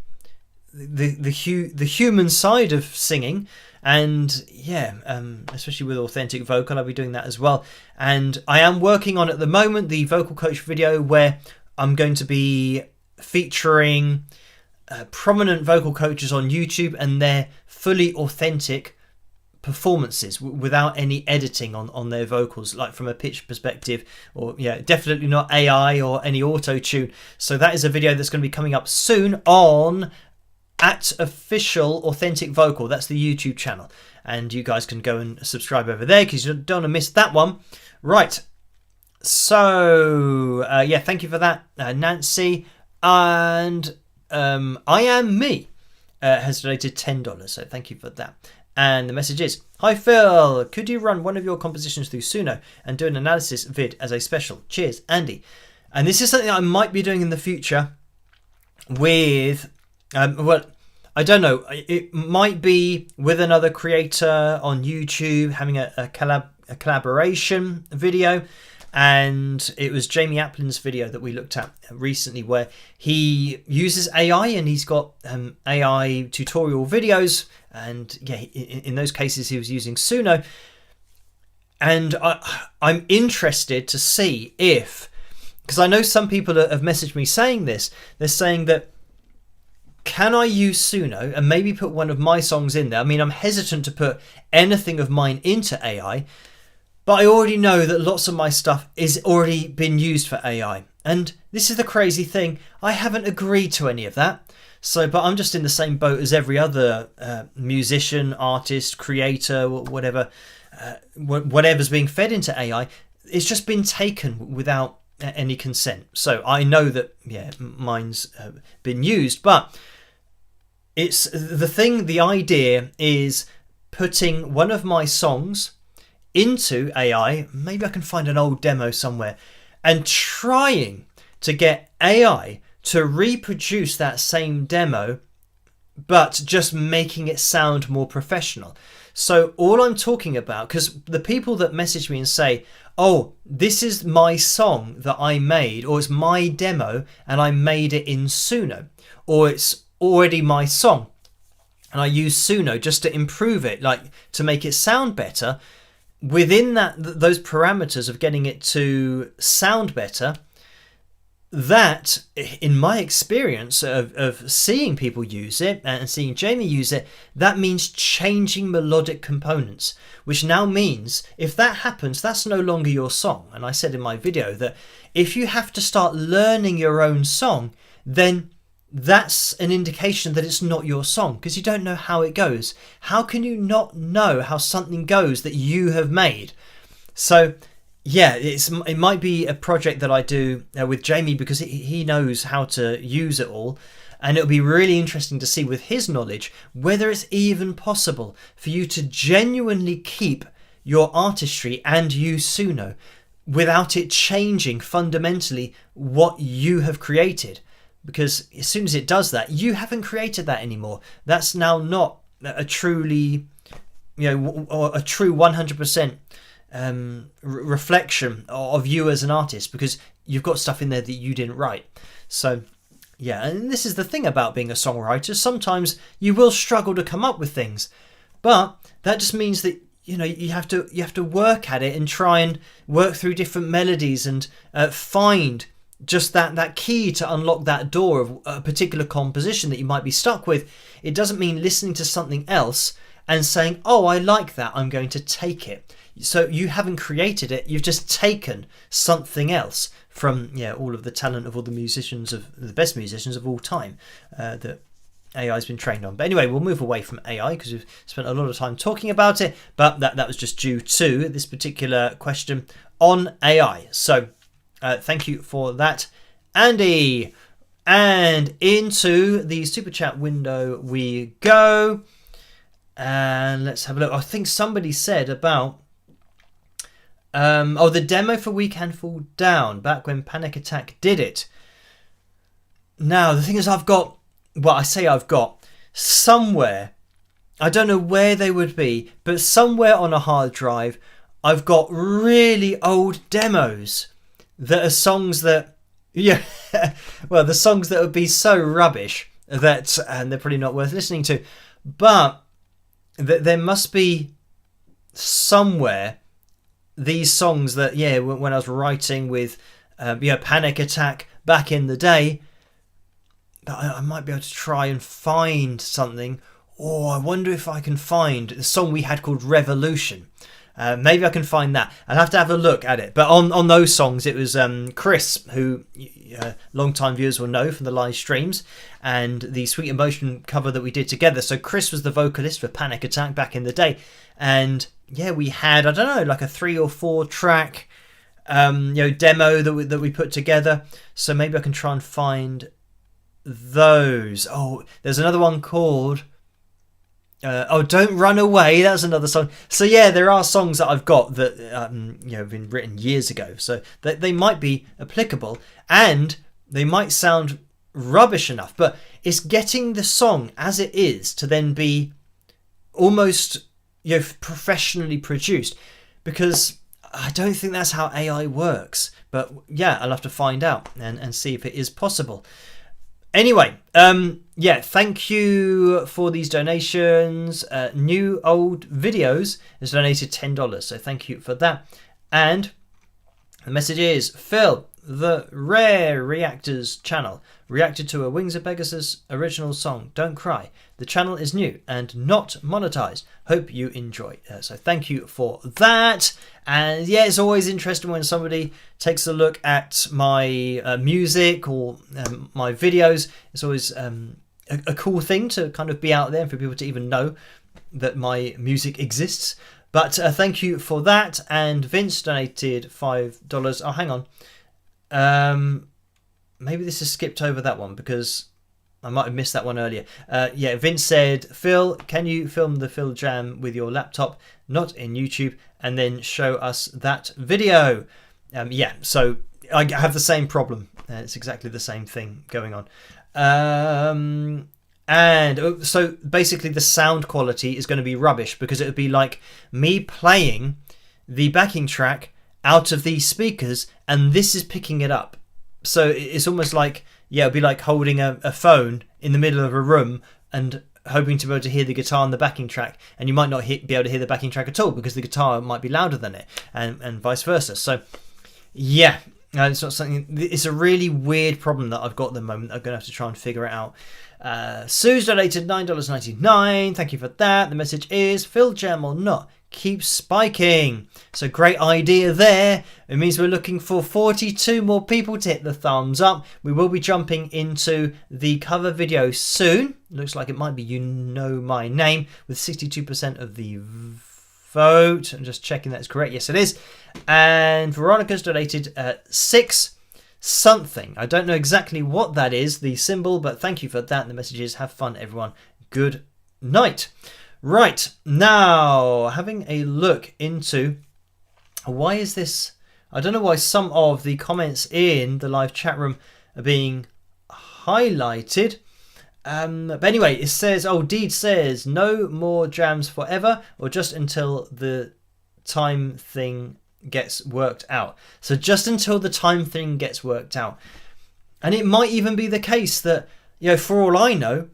the human side of singing. And yeah, especially with authentic vocal, I'll be doing that as well. And I am working on at the moment the vocal coach video where I'm going to be featuring prominent vocal coaches on YouTube and their fully authentic performances without any editing on their vocals, like from a pitch perspective, or yeah, definitely not AI or any auto-tune. So that is a video that's going to be coming up soon on @official authentic vocal. That's the YouTube channel, and you guys can go and subscribe over there because you don't want to miss that one. Right, so yeah, thank you for that, Nancy. And I Am Me has donated $10, so thank you for that. And the message is, hi Phil, could you run one of your compositions through Suno and do an analysis vid as a special? Cheers, Andy. And this is something I might be doing in the future with, well, I don't know, it might be with another creator on YouTube, having a collaboration video. And it was Jamie Aplin's video that we looked at recently where he uses AI and he's got AI tutorial videos. And yeah, in those cases, he was using Suno. And I'm interested to see if, because I know some people have messaged me saying this, they're saying that, can I use Suno and maybe put one of my songs in there? I mean, I'm hesitant to put anything of mine into AI, but I already know that lots of my stuff is already been used for AI. And this is the crazy thing, I haven't agreed to any of that. So, but I'm just in the same boat as every other musician, artist, creator, whatever, whatever's being fed into AI. It's just been taken without any consent. So I know that, yeah, mine's been used, but it's the idea is putting one of my songs into AI, maybe I can find an old demo somewhere, and trying to get AI to reproduce that same demo but just making it sound more professional. So all I'm talking about, because the people that message me and say, oh, this is my song that I made, or it's my demo and I made it in Suno, or it's already my song and I use Suno just to improve it, like to make it sound better. Within those parameters of getting it to sound better, that, in my experience of seeing people use it and seeing Jamie use it, that means changing melodic components, which now means if that happens, that's no longer your song. And I said in my video that if you have to start learning your own song, then that's an indication that it's not your song, because you don't know how it goes. How can you not know how something goes that you have made? So yeah, it might be a project that I do with Jamie, because he knows how to use it all, and it'll be really interesting to see with his knowledge whether it's even possible for you to genuinely keep your artistry and use Suno without it changing fundamentally what you have created. Because as soon as it does that, you haven't created that anymore. That's now not a truly, or a true 100% reflection of you as an artist, because you've got stuff in there that you didn't write. So yeah, and this is the thing about being a songwriter. Sometimes you will struggle to come up with things, but that just means that you have to work at it and try and work through different melodies and find just that key to unlock that door of a particular composition that you might be stuck with. It doesn't mean listening to something else and saying, oh, I like that, I'm going to take it. So you haven't created it, you've just taken something else from all of the talent of all the musicians, of the best musicians of all time that AI has been trained on. But anyway, we'll move away from AI because we've spent a lot of time talking about it, but that was just due to this particular question on AI. So thank you for that, Andy. And into the super chat window we go. And let's have a look. I think somebody said about the demo for We Can Fall Down, back when Panic Attack did it. Now, the thing is, I've got somewhere, I don't know where they would be, but somewhere on a hard drive, I've got really old demos that are songs that, the songs that would be so rubbish that, and they're probably not worth listening to, but there must be somewhere these songs that, when I was writing with, Panic Attack back in the day, that I might be able to try and find something. Or I wonder if I can find the song we had called Revolution. Maybe I can find that. I'll have to have a look at it. But on those songs, it was Chris, who long-time viewers will know from the live streams, and the Sweet Emotion cover that we did together. So Chris was the vocalist for Panic Attack back in the day. And we had, I don't know, like a 3 or 4 track demo that we put together. So maybe I can try and find those. Oh, there's another one called Don't Run Away. That's another song. So there are songs that I've got that have been written years ago, so they might be applicable and they might sound rubbish enough, but it's getting the song as it is to then be almost professionally produced, because I don't think that's how AI works. But I'll have to find out and see if it is possible. Anyway, thank you for these donations. New Old Videos has donated $10, so thank you for that. And the message is, Phil, the Rare Reactors channel reacted to a Wings of Pegasus original song, Don't Cry. The channel is new and not monetized. Hope you enjoy. So thank you for that. And it's always interesting when somebody takes a look at my music or my videos. It's always a cool thing to kind of be out there and for people to even know that my music exists. But thank you for that. And Vince donated $5. Oh, hang on. Maybe this has skipped over that one because I might have missed that one earlier. Vince said, Phil, can you film the Phil Jam with your laptop, not in YouTube, and then show us that video? So I have the same problem. It's exactly the same thing going on. And so basically the sound quality is going to be rubbish, because it would be like me playing the backing track out of these speakers and this is picking it up. So it's almost like, yeah, it'd be like holding a phone in the middle of a room and hoping to be able to hear the guitar on the backing track, and you might not be able to hear the backing track at all because the guitar might be louder than it, and vice versa. So yeah, it's not something. It's a really weird problem that I've got at the moment. I'm going to have to try and figure it out. Sue's donated $9.99. Thank you for that. The message is, fill jam or not, keep spiking. So great idea there. It means we're looking for 42 more people to hit the thumbs up. We will be jumping into the cover video soon. Looks like it might be You Know My Name with 62% of the vote. I'm just checking that's correct. Yes, it is. And Veronica's donated 6 something. I don't know exactly what that is, the symbol, but thank you for that. The message is, have fun, everyone. Good night. Right, now having a look into why is this. I don't know why some of the comments in the live chat room are being highlighted. But anyway, it says, Deed says, no more jams forever, or just until the time thing gets worked out. So just until the time thing gets worked out. And it might even be the case that, for all I know,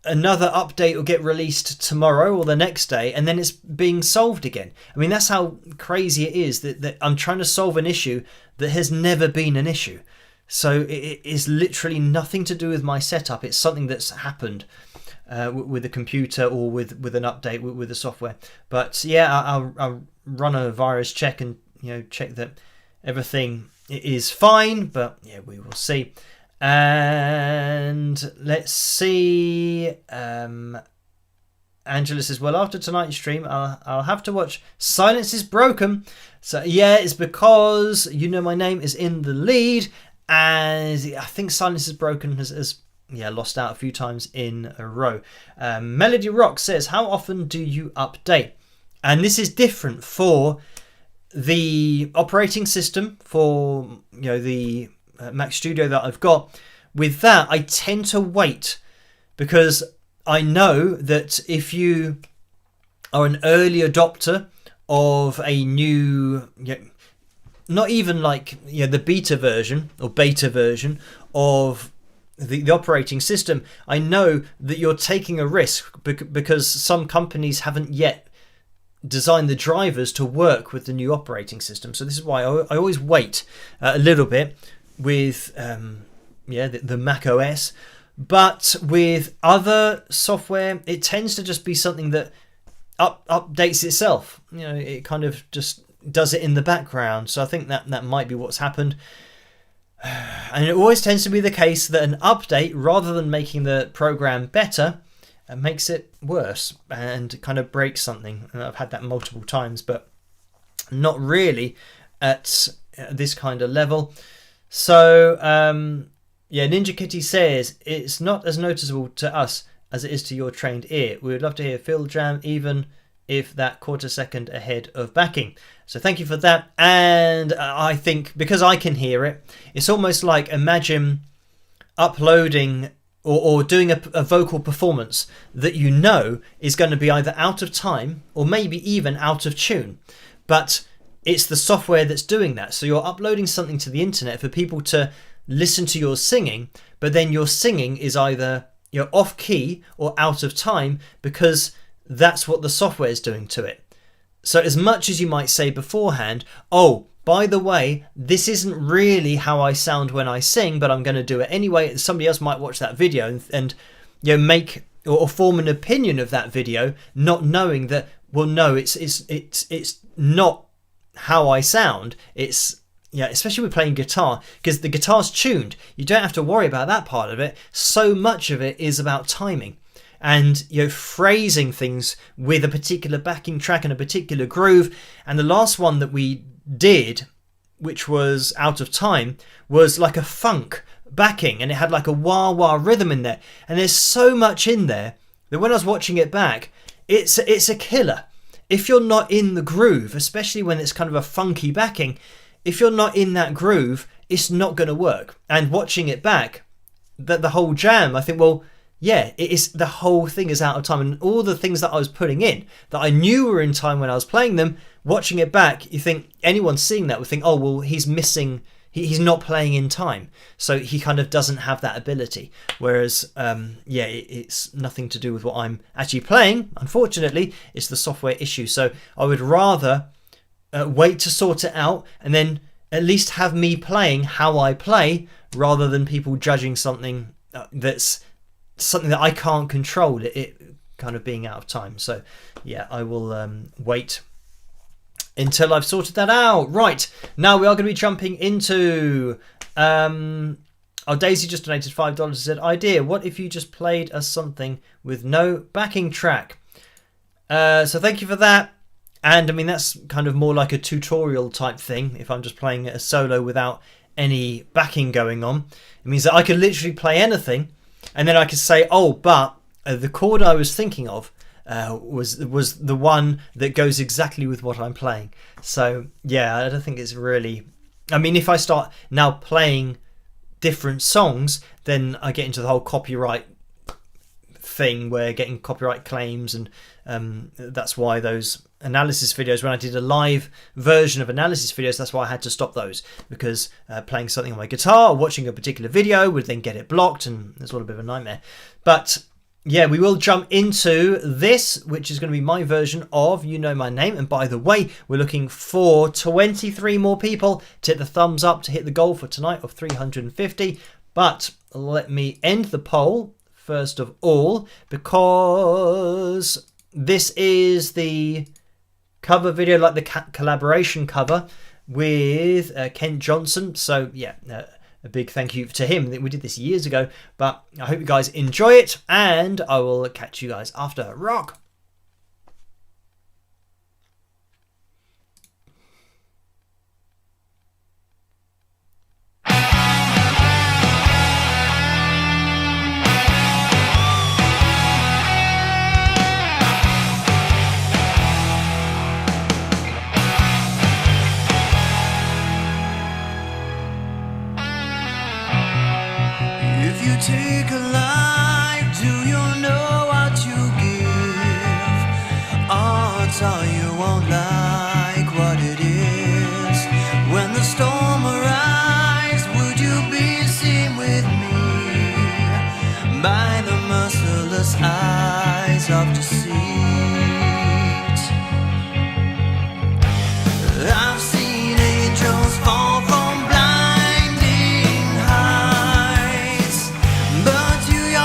another update will get released tomorrow or the next day, and then it's being solved again. I mean, that's how crazy it is that I'm trying to solve an issue that has never been an issue. So it is literally nothing to do with my setup. It's something that's happened with the computer or with an update with the software. But yeah, I'll run a virus check and check that everything is fine. But yeah, we will see. And let's see. Angela says, well, after tonight's stream, I'll have to watch Silence is Broken. So yeah, it's because You Know My Name is in the lead, and I think Silence is Broken has lost out a few times in a row. Melody Rock says, how often do you update? And this is different for the operating system, for the Mac Studio that I've got. With that, I tend to wait, because I know that if you are an early adopter of a new, not even like the beta version or beta version of the operating system, I know that you're taking a risk because some companies haven't yet designed the drivers to work with the new operating system. So this is why I always wait a little bit with the Mac OS. But with other software, it tends to just be something that updates itself. It kind of just does it in the background. So I think that might be what's happened. And it always tends to be the case that an update, rather than making the program better, makes it worse and kind of breaks something. And I've had that multiple times, but not really at this kind of level. So Ninja Kitty says, it's not as noticeable to us as it is to your trained ear. We would love to hear fill jam, even if that quarter second ahead of backing. So thank you for that. And I think because I can hear it, it's almost like, imagine uploading or doing a vocal performance that is going to be either out of time or maybe even out of tune. But it's the software that's doing that. So you're uploading something to the internet for people to listen to your singing, but then your singing is either off key or out of time, because that's what the software is doing to it. So as much as you might say beforehand, oh, by the way, this isn't really how I sound when I sing, but I'm going to do it anyway. Somebody else might watch that video and make or form an opinion of that video, not knowing that, well, no, it's not how I sound. It's especially with playing guitar, because the guitar's tuned. You don't have to worry about that part of it. So much of it is about timing and phrasing things with a particular backing track and a particular groove. And the last one that we did, which was Out of Time, was like a funk backing, and it had like a wah wah rhythm in there. And there's so much in there that when I was watching it back, it's a killer. If you're not in the groove, especially when it's kind of a funky backing, if you're not in that groove, it's not going to work. And watching it back, the whole jam, I think, well, yeah, it is, the whole thing is out of time, and all the things that I was putting in that I knew were in time when I was playing them, watching it back, you think anyone seeing that would think, oh well, he's missing, he's not playing in time, so he kind of doesn't have that ability. Whereas yeah, it's nothing to do with what I'm actually playing. Unfortunately, it's the software issue. So I would rather wait to sort it out and then at least have me playing how I play, rather than people judging something that's something that I can't control, it kind of being out of time. So yeah, I will wait until I've sorted that out. Right, now we are going to be jumping into Daisy just donated $5 and said, idea, what if you just played us something with no backing track? So thank you for that. And I mean, that's kind of more like a tutorial type thing. If I'm just playing a solo without any backing going on, it means that I could literally play anything, and then I could say, oh, but the chord I was thinking of was the one that goes exactly with what I'm playing. So yeah, I don't think it's really, I mean, if I start now playing different songs, then I get into the whole copyright thing where getting copyright claims, and that's why those analysis videos, when I did a live version of analysis videos, that's why I had to stop those, because playing something on my guitar or watching a particular video would then get it blocked, and it's all a bit of a nightmare. But yeah, we will jump into this, which is going to be my version of You Know My Name. And by the way, we're looking for 23 more people to hit the thumbs up to hit the goal for tonight of 350. But let me end the poll first of all, because this is the cover video, like the collaboration cover with Kent Johnson. So yeah, a big thank you to him. We did this years ago, but I hope you guys enjoy it, and I will catch you guys after. Rock!
Take a life, do you know what you give? Odds are you won't like what it is. When the storm arrives, would you be seen with me by the merciless eyes of deceit? I've seen angels fall from New York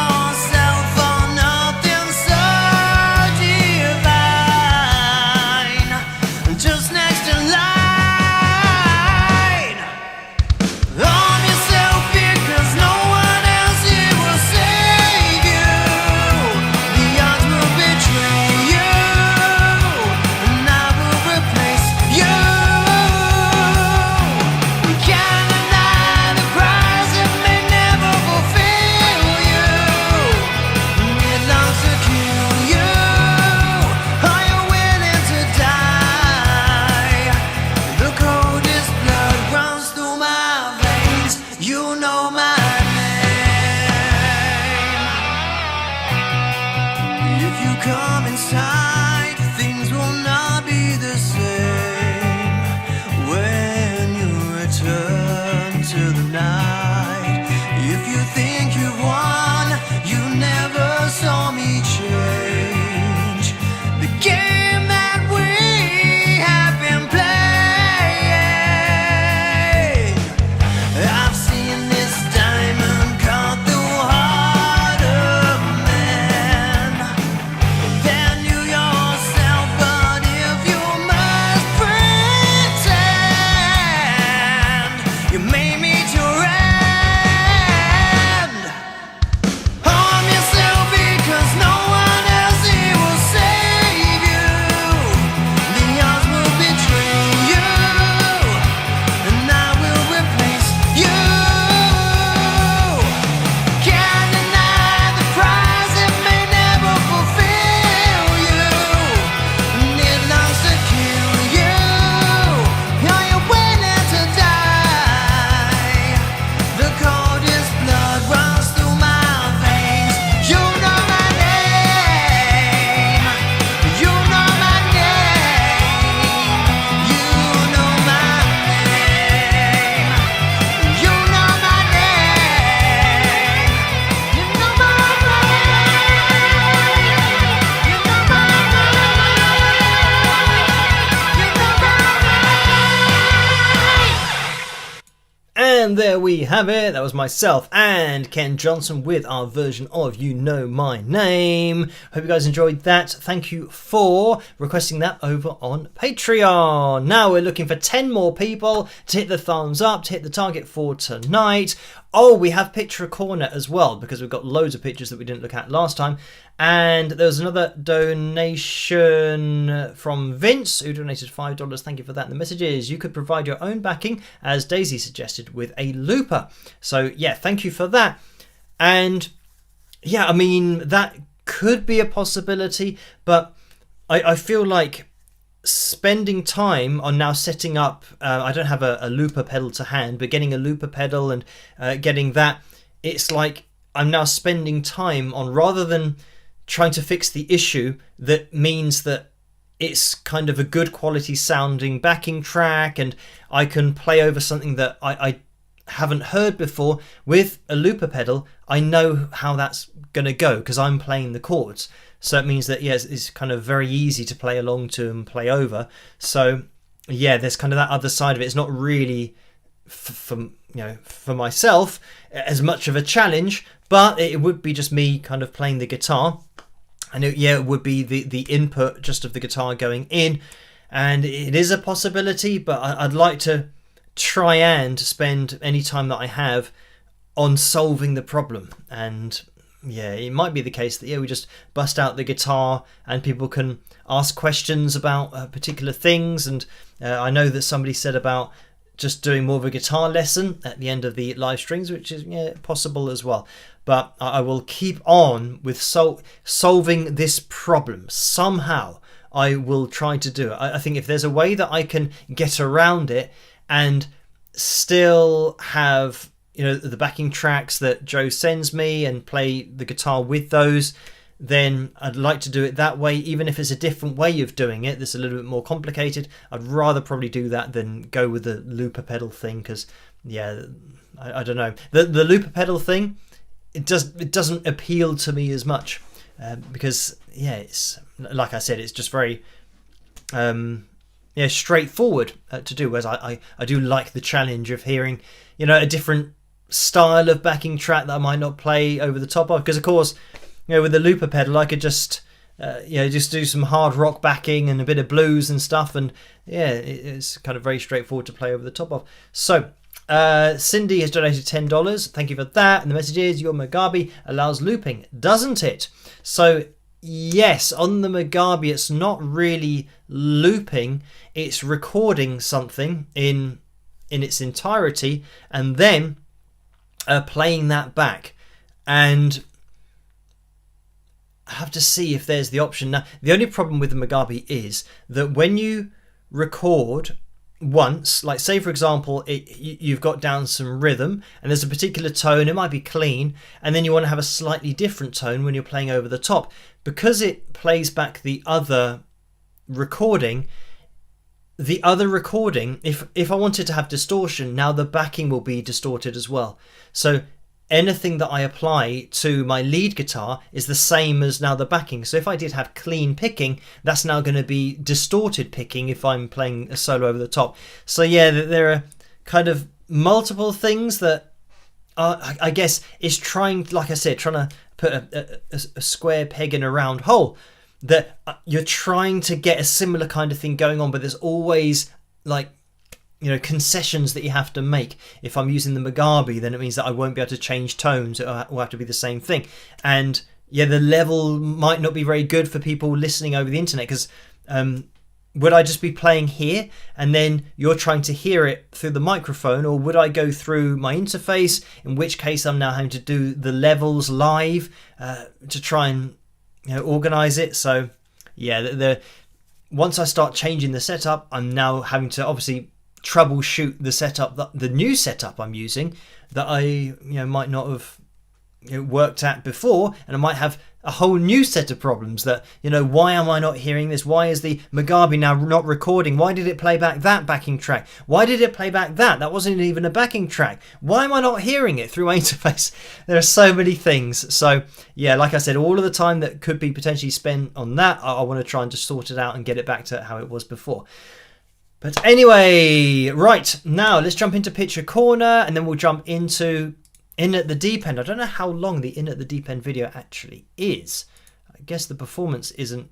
And there we have it. That was myself and Ken Johnson with our version of You Know My Name. Hope you guys enjoyed that. Thank you for requesting that over on Patreon. Now we're looking for 10 more people to hit the thumbs up, to hit the target for tonight. Oh, we have Picture Corner as well, because we've got loads of pictures that we didn't look at last time. And there was another donation from Vince, who donated $5. Thank you for that. And the message is, you could provide your own backing, as Daisy suggested, with a looper. So, yeah, thank you for that. And, yeah, I mean, that could be a possibility, but I feel like spending time on now setting up, I don't have a looper pedal to hand, but getting a looper pedal and getting that, it's like I'm now spending time on, rather than trying to fix the issue that means that it's kind of a good quality sounding backing track and I can play over something that I haven't heard before. With a looper pedal, I know how that's going to go because I'm playing the chords. So it means that, yes, it's kind of very easy to play along to and play over. So, yeah, there's kind of that other side of it. It's not really, for myself, as much of a challenge, but it would be just me kind of playing the guitar. And it would be the input just of the guitar going in. And it is a possibility, but I'd like to try and spend any time that I have on solving the problem. And yeah, it might be the case that we just bust out the guitar and people can ask questions about particular things. And I know that somebody said about just doing more of a guitar lesson at the end of the live streams, which is possible as well. But I will keep on with solving this problem somehow. I will try to do it. I think if there's a way that I can get around it and still have the backing tracks that Joe sends me and play the guitar with those, then I'd like to do it that way. Even if it's a different way of doing it that's a little bit more complicated, I'd rather probably do that than go with the looper pedal thing, because I don't know, the looper pedal thing, it doesn't appeal to me as much, because it's like I said, it's just very straightforward to do, whereas I do like the challenge of hearing a different style of backing track that I might not play over the top of, because of course with the looper pedal I could just just do some hard rock backing and a bit of blues and stuff, and it's kind of very straightforward to play over the top of. So Cindy has donated $10. Thank you for that. And the message is, your Mugabe allows looping, doesn't it? So yes, on the Mugabe it's not really looping, it's recording something in its entirety and then playing that back. And I have to see if there's the option. Now, the only problem with the Mugabe is that when you record once, like say for example you've got down some rhythm and there's a particular tone, it might be clean, and then you want to have a slightly different tone when you're playing over the top, because it plays back the other recording. If I wanted to have distortion, now the backing will be distorted as well. So anything that I apply to my lead guitar is the same as now the backing. So if I did have clean picking, that's now going to be distorted picking if I'm playing a solo over the top. So there are kind of multiple things that I guess is trying to put a square peg in a round hole. That you're trying to get a similar kind of thing going on, but there's always concessions that you have to make. If I'm using the Mugabe, then it means that I won't be able to change tones. It will have to be the same thing. And the level might not be very good for people listening over the internet, because would I just be playing here and then you're trying to hear it through the microphone, or would I go through my interface, in which case I'm now having to do the levels live to try and organize it. So once I start changing the setup, I'm now having to obviously troubleshoot the setup, the new setup I'm using, that I might not have worked at before, and I might have a whole new set of problems that why am I not hearing this? Why is the Mugabe now not recording? Why did it play back that backing track? Why did it play back that wasn't even a backing track? Why am I not hearing it through my interface? There are so many things. So like I said, all of the time that could be potentially spent on that, I want to try and just sort it out and get it back to how it was before. But anyway, right, now let's jump into Picture Corner, and then we'll jump into In at the Deep End. I don't know how long the In at the Deep End video actually is. I guess the performance isn't...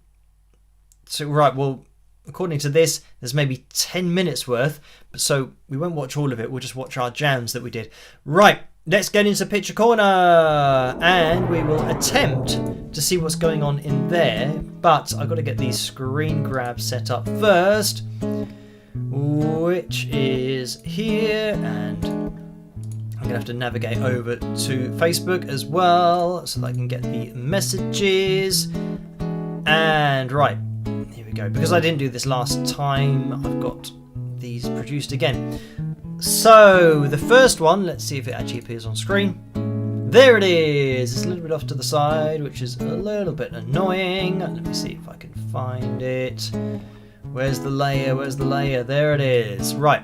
So, right, well, according to this, there's maybe 10 minutes worth, so we won't watch all of it, we'll just watch our jams that we did. Right, let's get into Picture Corner, and we will attempt to see what's going on in there, but I've got to get these screen grabs set up first, which is here, and I'm going to have to navigate over to Facebook as well, so that I can get the messages, and right, here we go. Because I didn't do this last time, I've got these produced again. So, the first one, let's see if it actually appears on screen. There it is! It's a little bit off to the side, which is a little bit annoying. Let me see if I can find it. Where's the layer? Where's the layer? There it is. Right.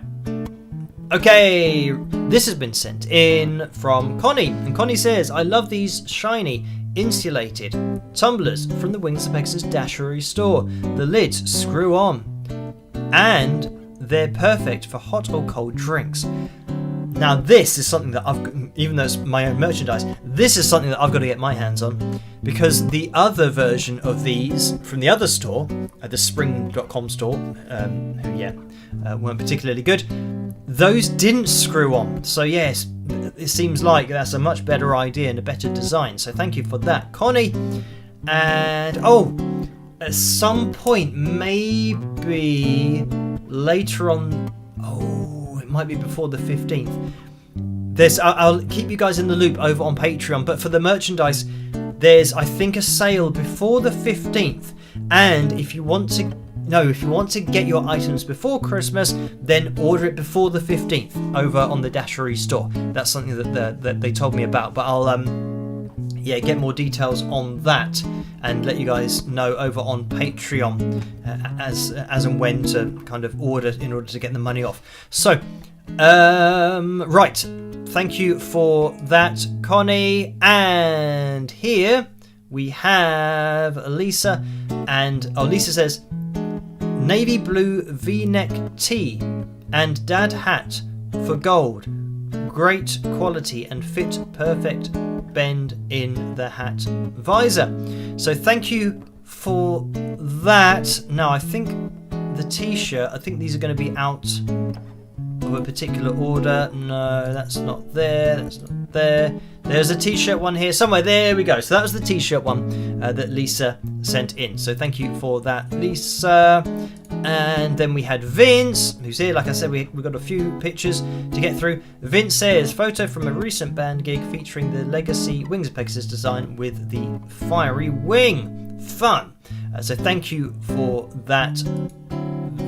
Okay, this has been sent in from Connie. And Connie says, I love these shiny, insulated tumblers from the Wings of Pegasus Dashery store. The lids screw on. And they're perfect for hot or cold drinks. Now this is something that even though it's my own merchandise, this is something that I've got to get my hands on, because the other version of these from the other store, the spring.com store, weren't particularly good. Those didn't screw on. So yes, it seems like that's a much better idea and a better design. So thank you for that, Connie. And at some point, maybe later on, it might be before the 15th. I'll keep you guys in the loop over on Patreon, but for the merchandise, there's, I think, a sale before the 15th. And if you want to get your items before Christmas, then order it before the 15th over on the Dashery store. That's something that they told me about, but I'll get more details on that and let you guys know over on Patreon as and when to kind of order in order to get the money off. So, right, thank you for that, Connie. And here we have Lisa, and Lisa says, navy blue V-neck tee and dad hat for gold. Great quality and fit perfect bend in the hat visor. So thank you for that. Now I think the t-shirt, I think these are going to be out of a particular order. No, that's not there. That's not there. There's a t-shirt one here somewhere. There we go. So that was the t-shirt one that Lisa sent in. So thank you for that, Lisa. And then we had Vince, who's here. Like I said, we've got a few pictures to get through. Vince says, photo from a recent band gig featuring the Legacy Wings of Pegasus design with the fiery wing. Fun. So thank you for that,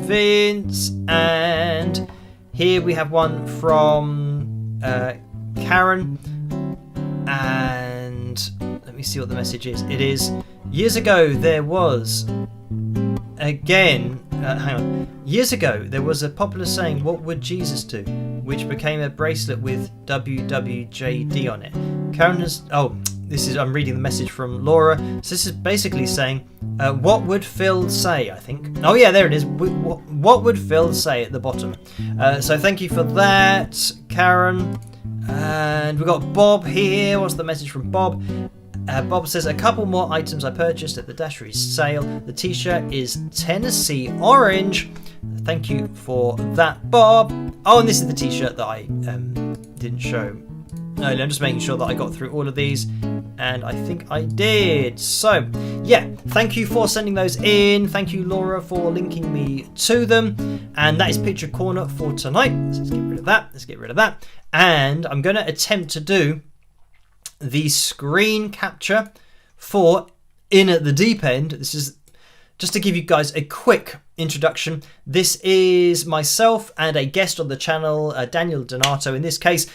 Vince. And here we have one from Karen. And let me see what the message is. It is, years ago there was... Years ago, there was a popular saying, what would Jesus do? Which became a bracelet with WWJD on it. Karen has... I'm reading the message from Laura. So this is basically saying, what would Phil say, I think. Oh yeah, there it is. What would Phil say at the bottom? So thank you for that, Karen. And we've got Bob here. What's the message from Bob? Bob says, a couple more items I purchased at the Dashery sale. The t-shirt is Tennessee Orange. Thank you for that, Bob. Oh, and this is the t-shirt that I didn't show earlier. I'm just making sure that I got through all of these, and I think I did. So, yeah, thank you for sending those in. Thank you, Laura, for linking me to them. And that is Picture Corner for tonight. So let's get rid of that. Let's get rid of that. And I'm going to attempt to do the screen capture for In at the Deep End. This is just to give you guys a quick introduction. This is myself and a guest on the channel, Daniel Donato, in this case,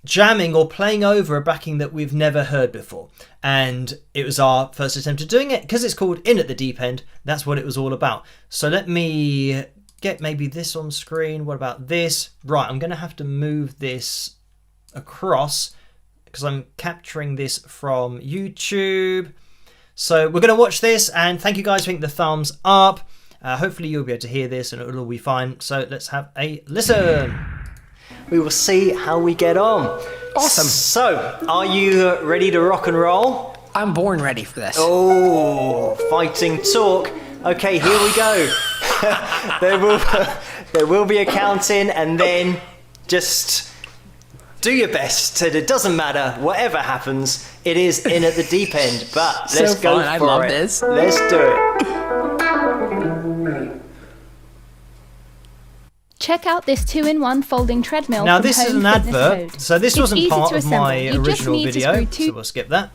jamming or playing over a backing that we've never heard before. And it was our first attempt at doing it because it's called In at the Deep End. That's what it was all about. So let me get maybe this on screen. What about this? Right, I'm going to have to move this across because I'm capturing this from YouTube. So we're going to watch this, and thank you guys for hitting the thumbs up. Hopefully you'll be able to hear this and it'll all be fine. So let's have a listen. We will see how we get on.
Awesome.
So, are you ready to rock and roll?
I'm born ready for this.
Oh, fighting talk. Okay, here we go. there will be a counting, and then just do your best. It doesn't matter, whatever happens, it is in at the deep end. But
So
let's go
fun.
for
I love
it.
this.
Let's do it.
Check out this 2-in-1 folding treadmill.
Now
from
this is
Home
an
Fitness
advert,
Code.
so this
It's
wasn't
easy
part
to
of
assemble.
my
You just
original
need to
video,
screw two-
so we'll skip that.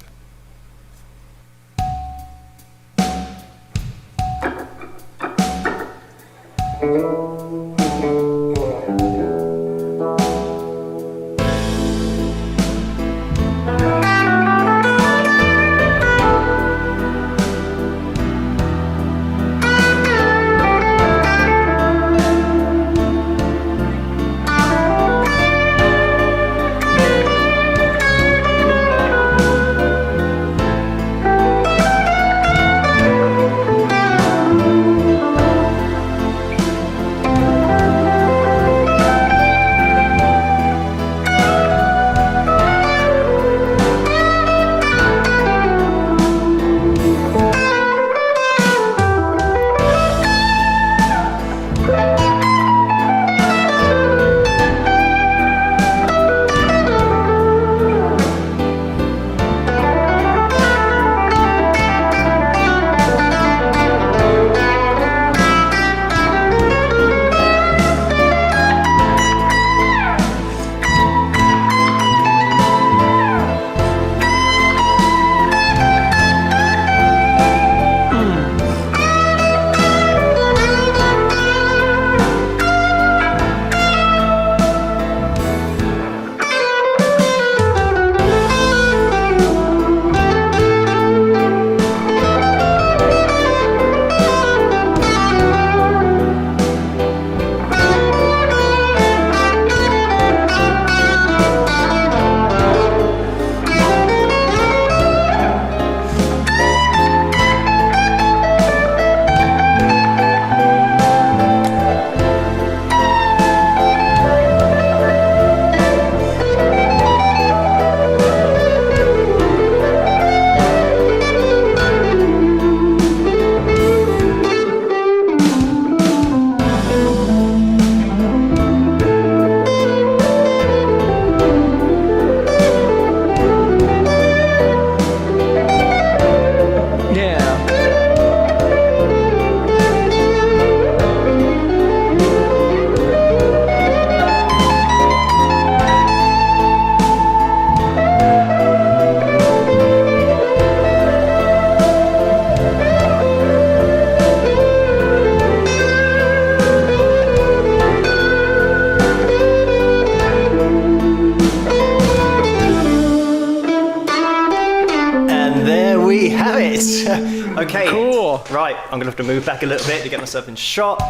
Okay.
Cool.
Right, I'm gonna have to move back a little bit to get myself in shot.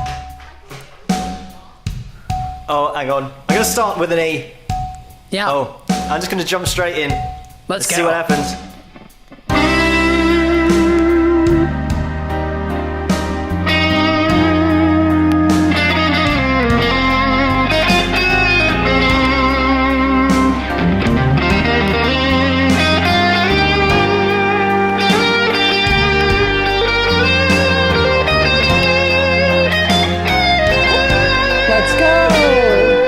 Oh, hang on. I'm gonna start with an E.
Yeah.
Oh, I'm just gonna jump straight in.
Let's go.
See what happens.
Let's go.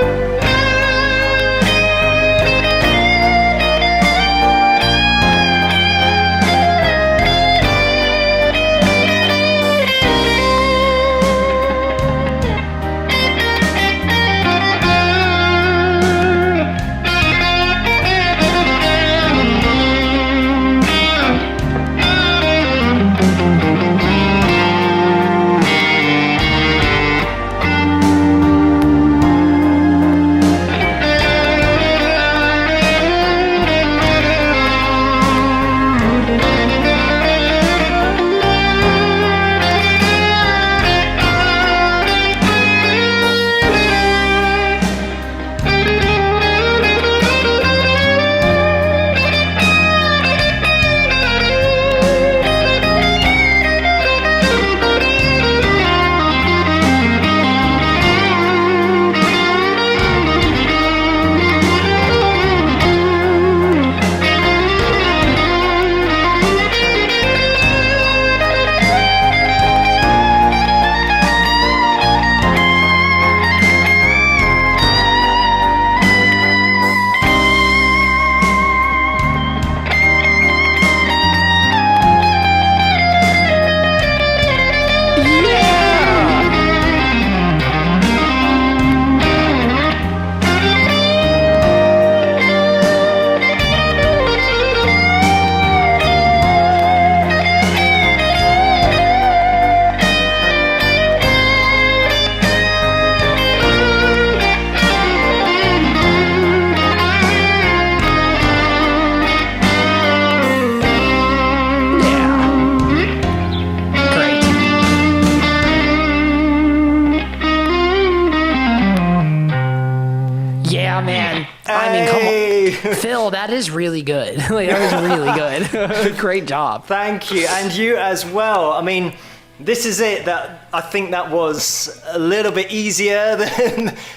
Phil, that is really good. Like, that was really good. Great job.
Thank you, and you as well. I mean, this is it. That I think that was a little bit easier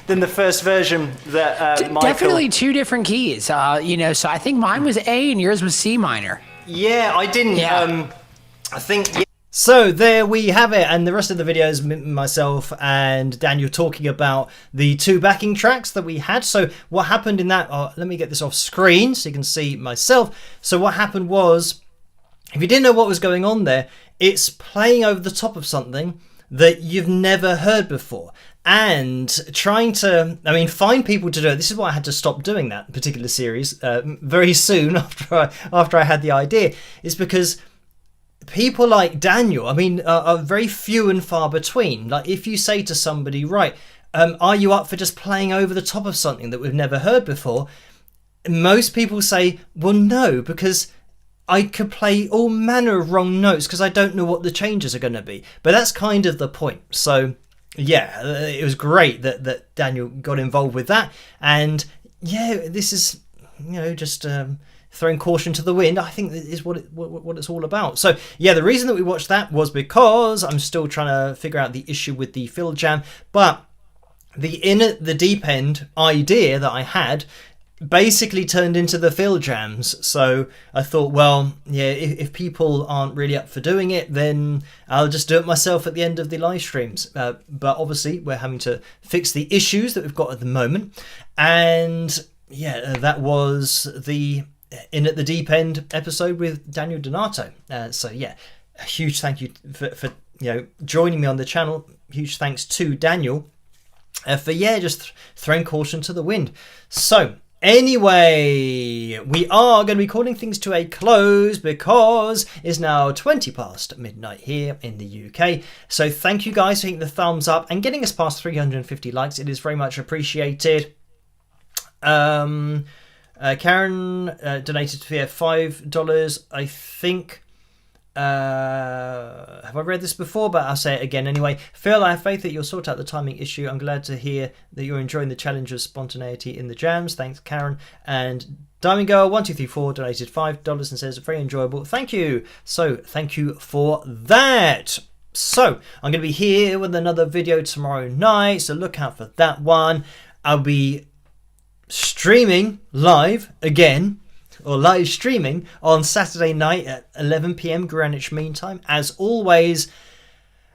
than the first version that Michael.
Definitely two different keys. So I think mine was A and yours was C minor.
Yeah, I didn't.
Yeah.
I think. Yeah.
So there we have it, and the rest of the video is myself and Daniel talking about the two backing tracks that we had. So what happened in that, let me get this off screen so you can see myself. So what happened was, if you didn't know what was going on there, it's playing over the top of something that you've never heard before. And trying to, find people to do it. This is why I had to stop doing that particular series very soon after I had the idea, is because people like Daniel, are very few and far between. Like, if you say to somebody, right, are you up for just playing over the top of something that we've never heard before? Most people say, well, no, because I could play all manner of wrong notes because I don't know what the changes are going to be. But that's kind of the point. So, yeah, it was great that Daniel got involved with that. And, yeah, this is, just throwing caution to the wind, I think is what it's all about. So, yeah, the reason that we watched that was because I'm still trying to figure out the issue with the fill jam. But the in at the deep end idea that I had basically turned into the fill jams. So I thought, well, yeah, if people aren't really up for doing it, then I'll just do it myself at the end of the live streams. But obviously we're having to fix the issues that we've got at the moment. And yeah, that was the in at the deep end episode with Daniel Donato. So yeah, a huge thank you for joining me on the channel. Huge thanks to Daniel for just throwing caution to the wind. So anyway, we are going to be calling things to a close because it's now 20 past midnight here in the UK. So thank you guys for hitting the thumbs up and getting us past 350 likes. It is very much appreciated. Karen donated via $5. I think. Have I read this before? But I'll say it again anyway. Phil, I have faith that you'll sort out the timing issue. I'm glad to hear that you're enjoying the challenge of spontaneity in the jams. Thanks, Karen. And Diamond Girl 1234 donated $5 and says very enjoyable. Thank you. So thank you for that. So I'm going to be here with another video tomorrow night, so look out for that one. I'll be streaming live again, or live streaming on Saturday night at 11 p.m. Greenwich Mean Time, as always.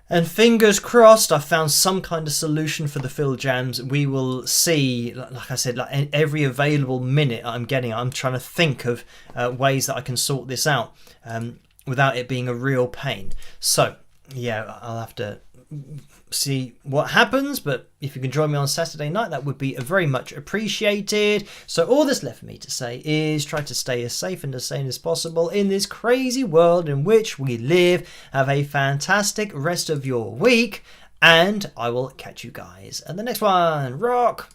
And fingers crossed, I found some kind of solution for the fill jams. We will see. Like I said, like every available minute I'm getting, I'm trying to think of ways that I can sort this out without it being a real pain. So yeah, I'll have to see what happens, but if you can join me on Saturday night, that would be very much appreciated. So all that's left for me to say is try to stay as safe and as sane as possible in this crazy world in which we live. Have a fantastic rest of your week, and I will catch you guys at the next one. Rock!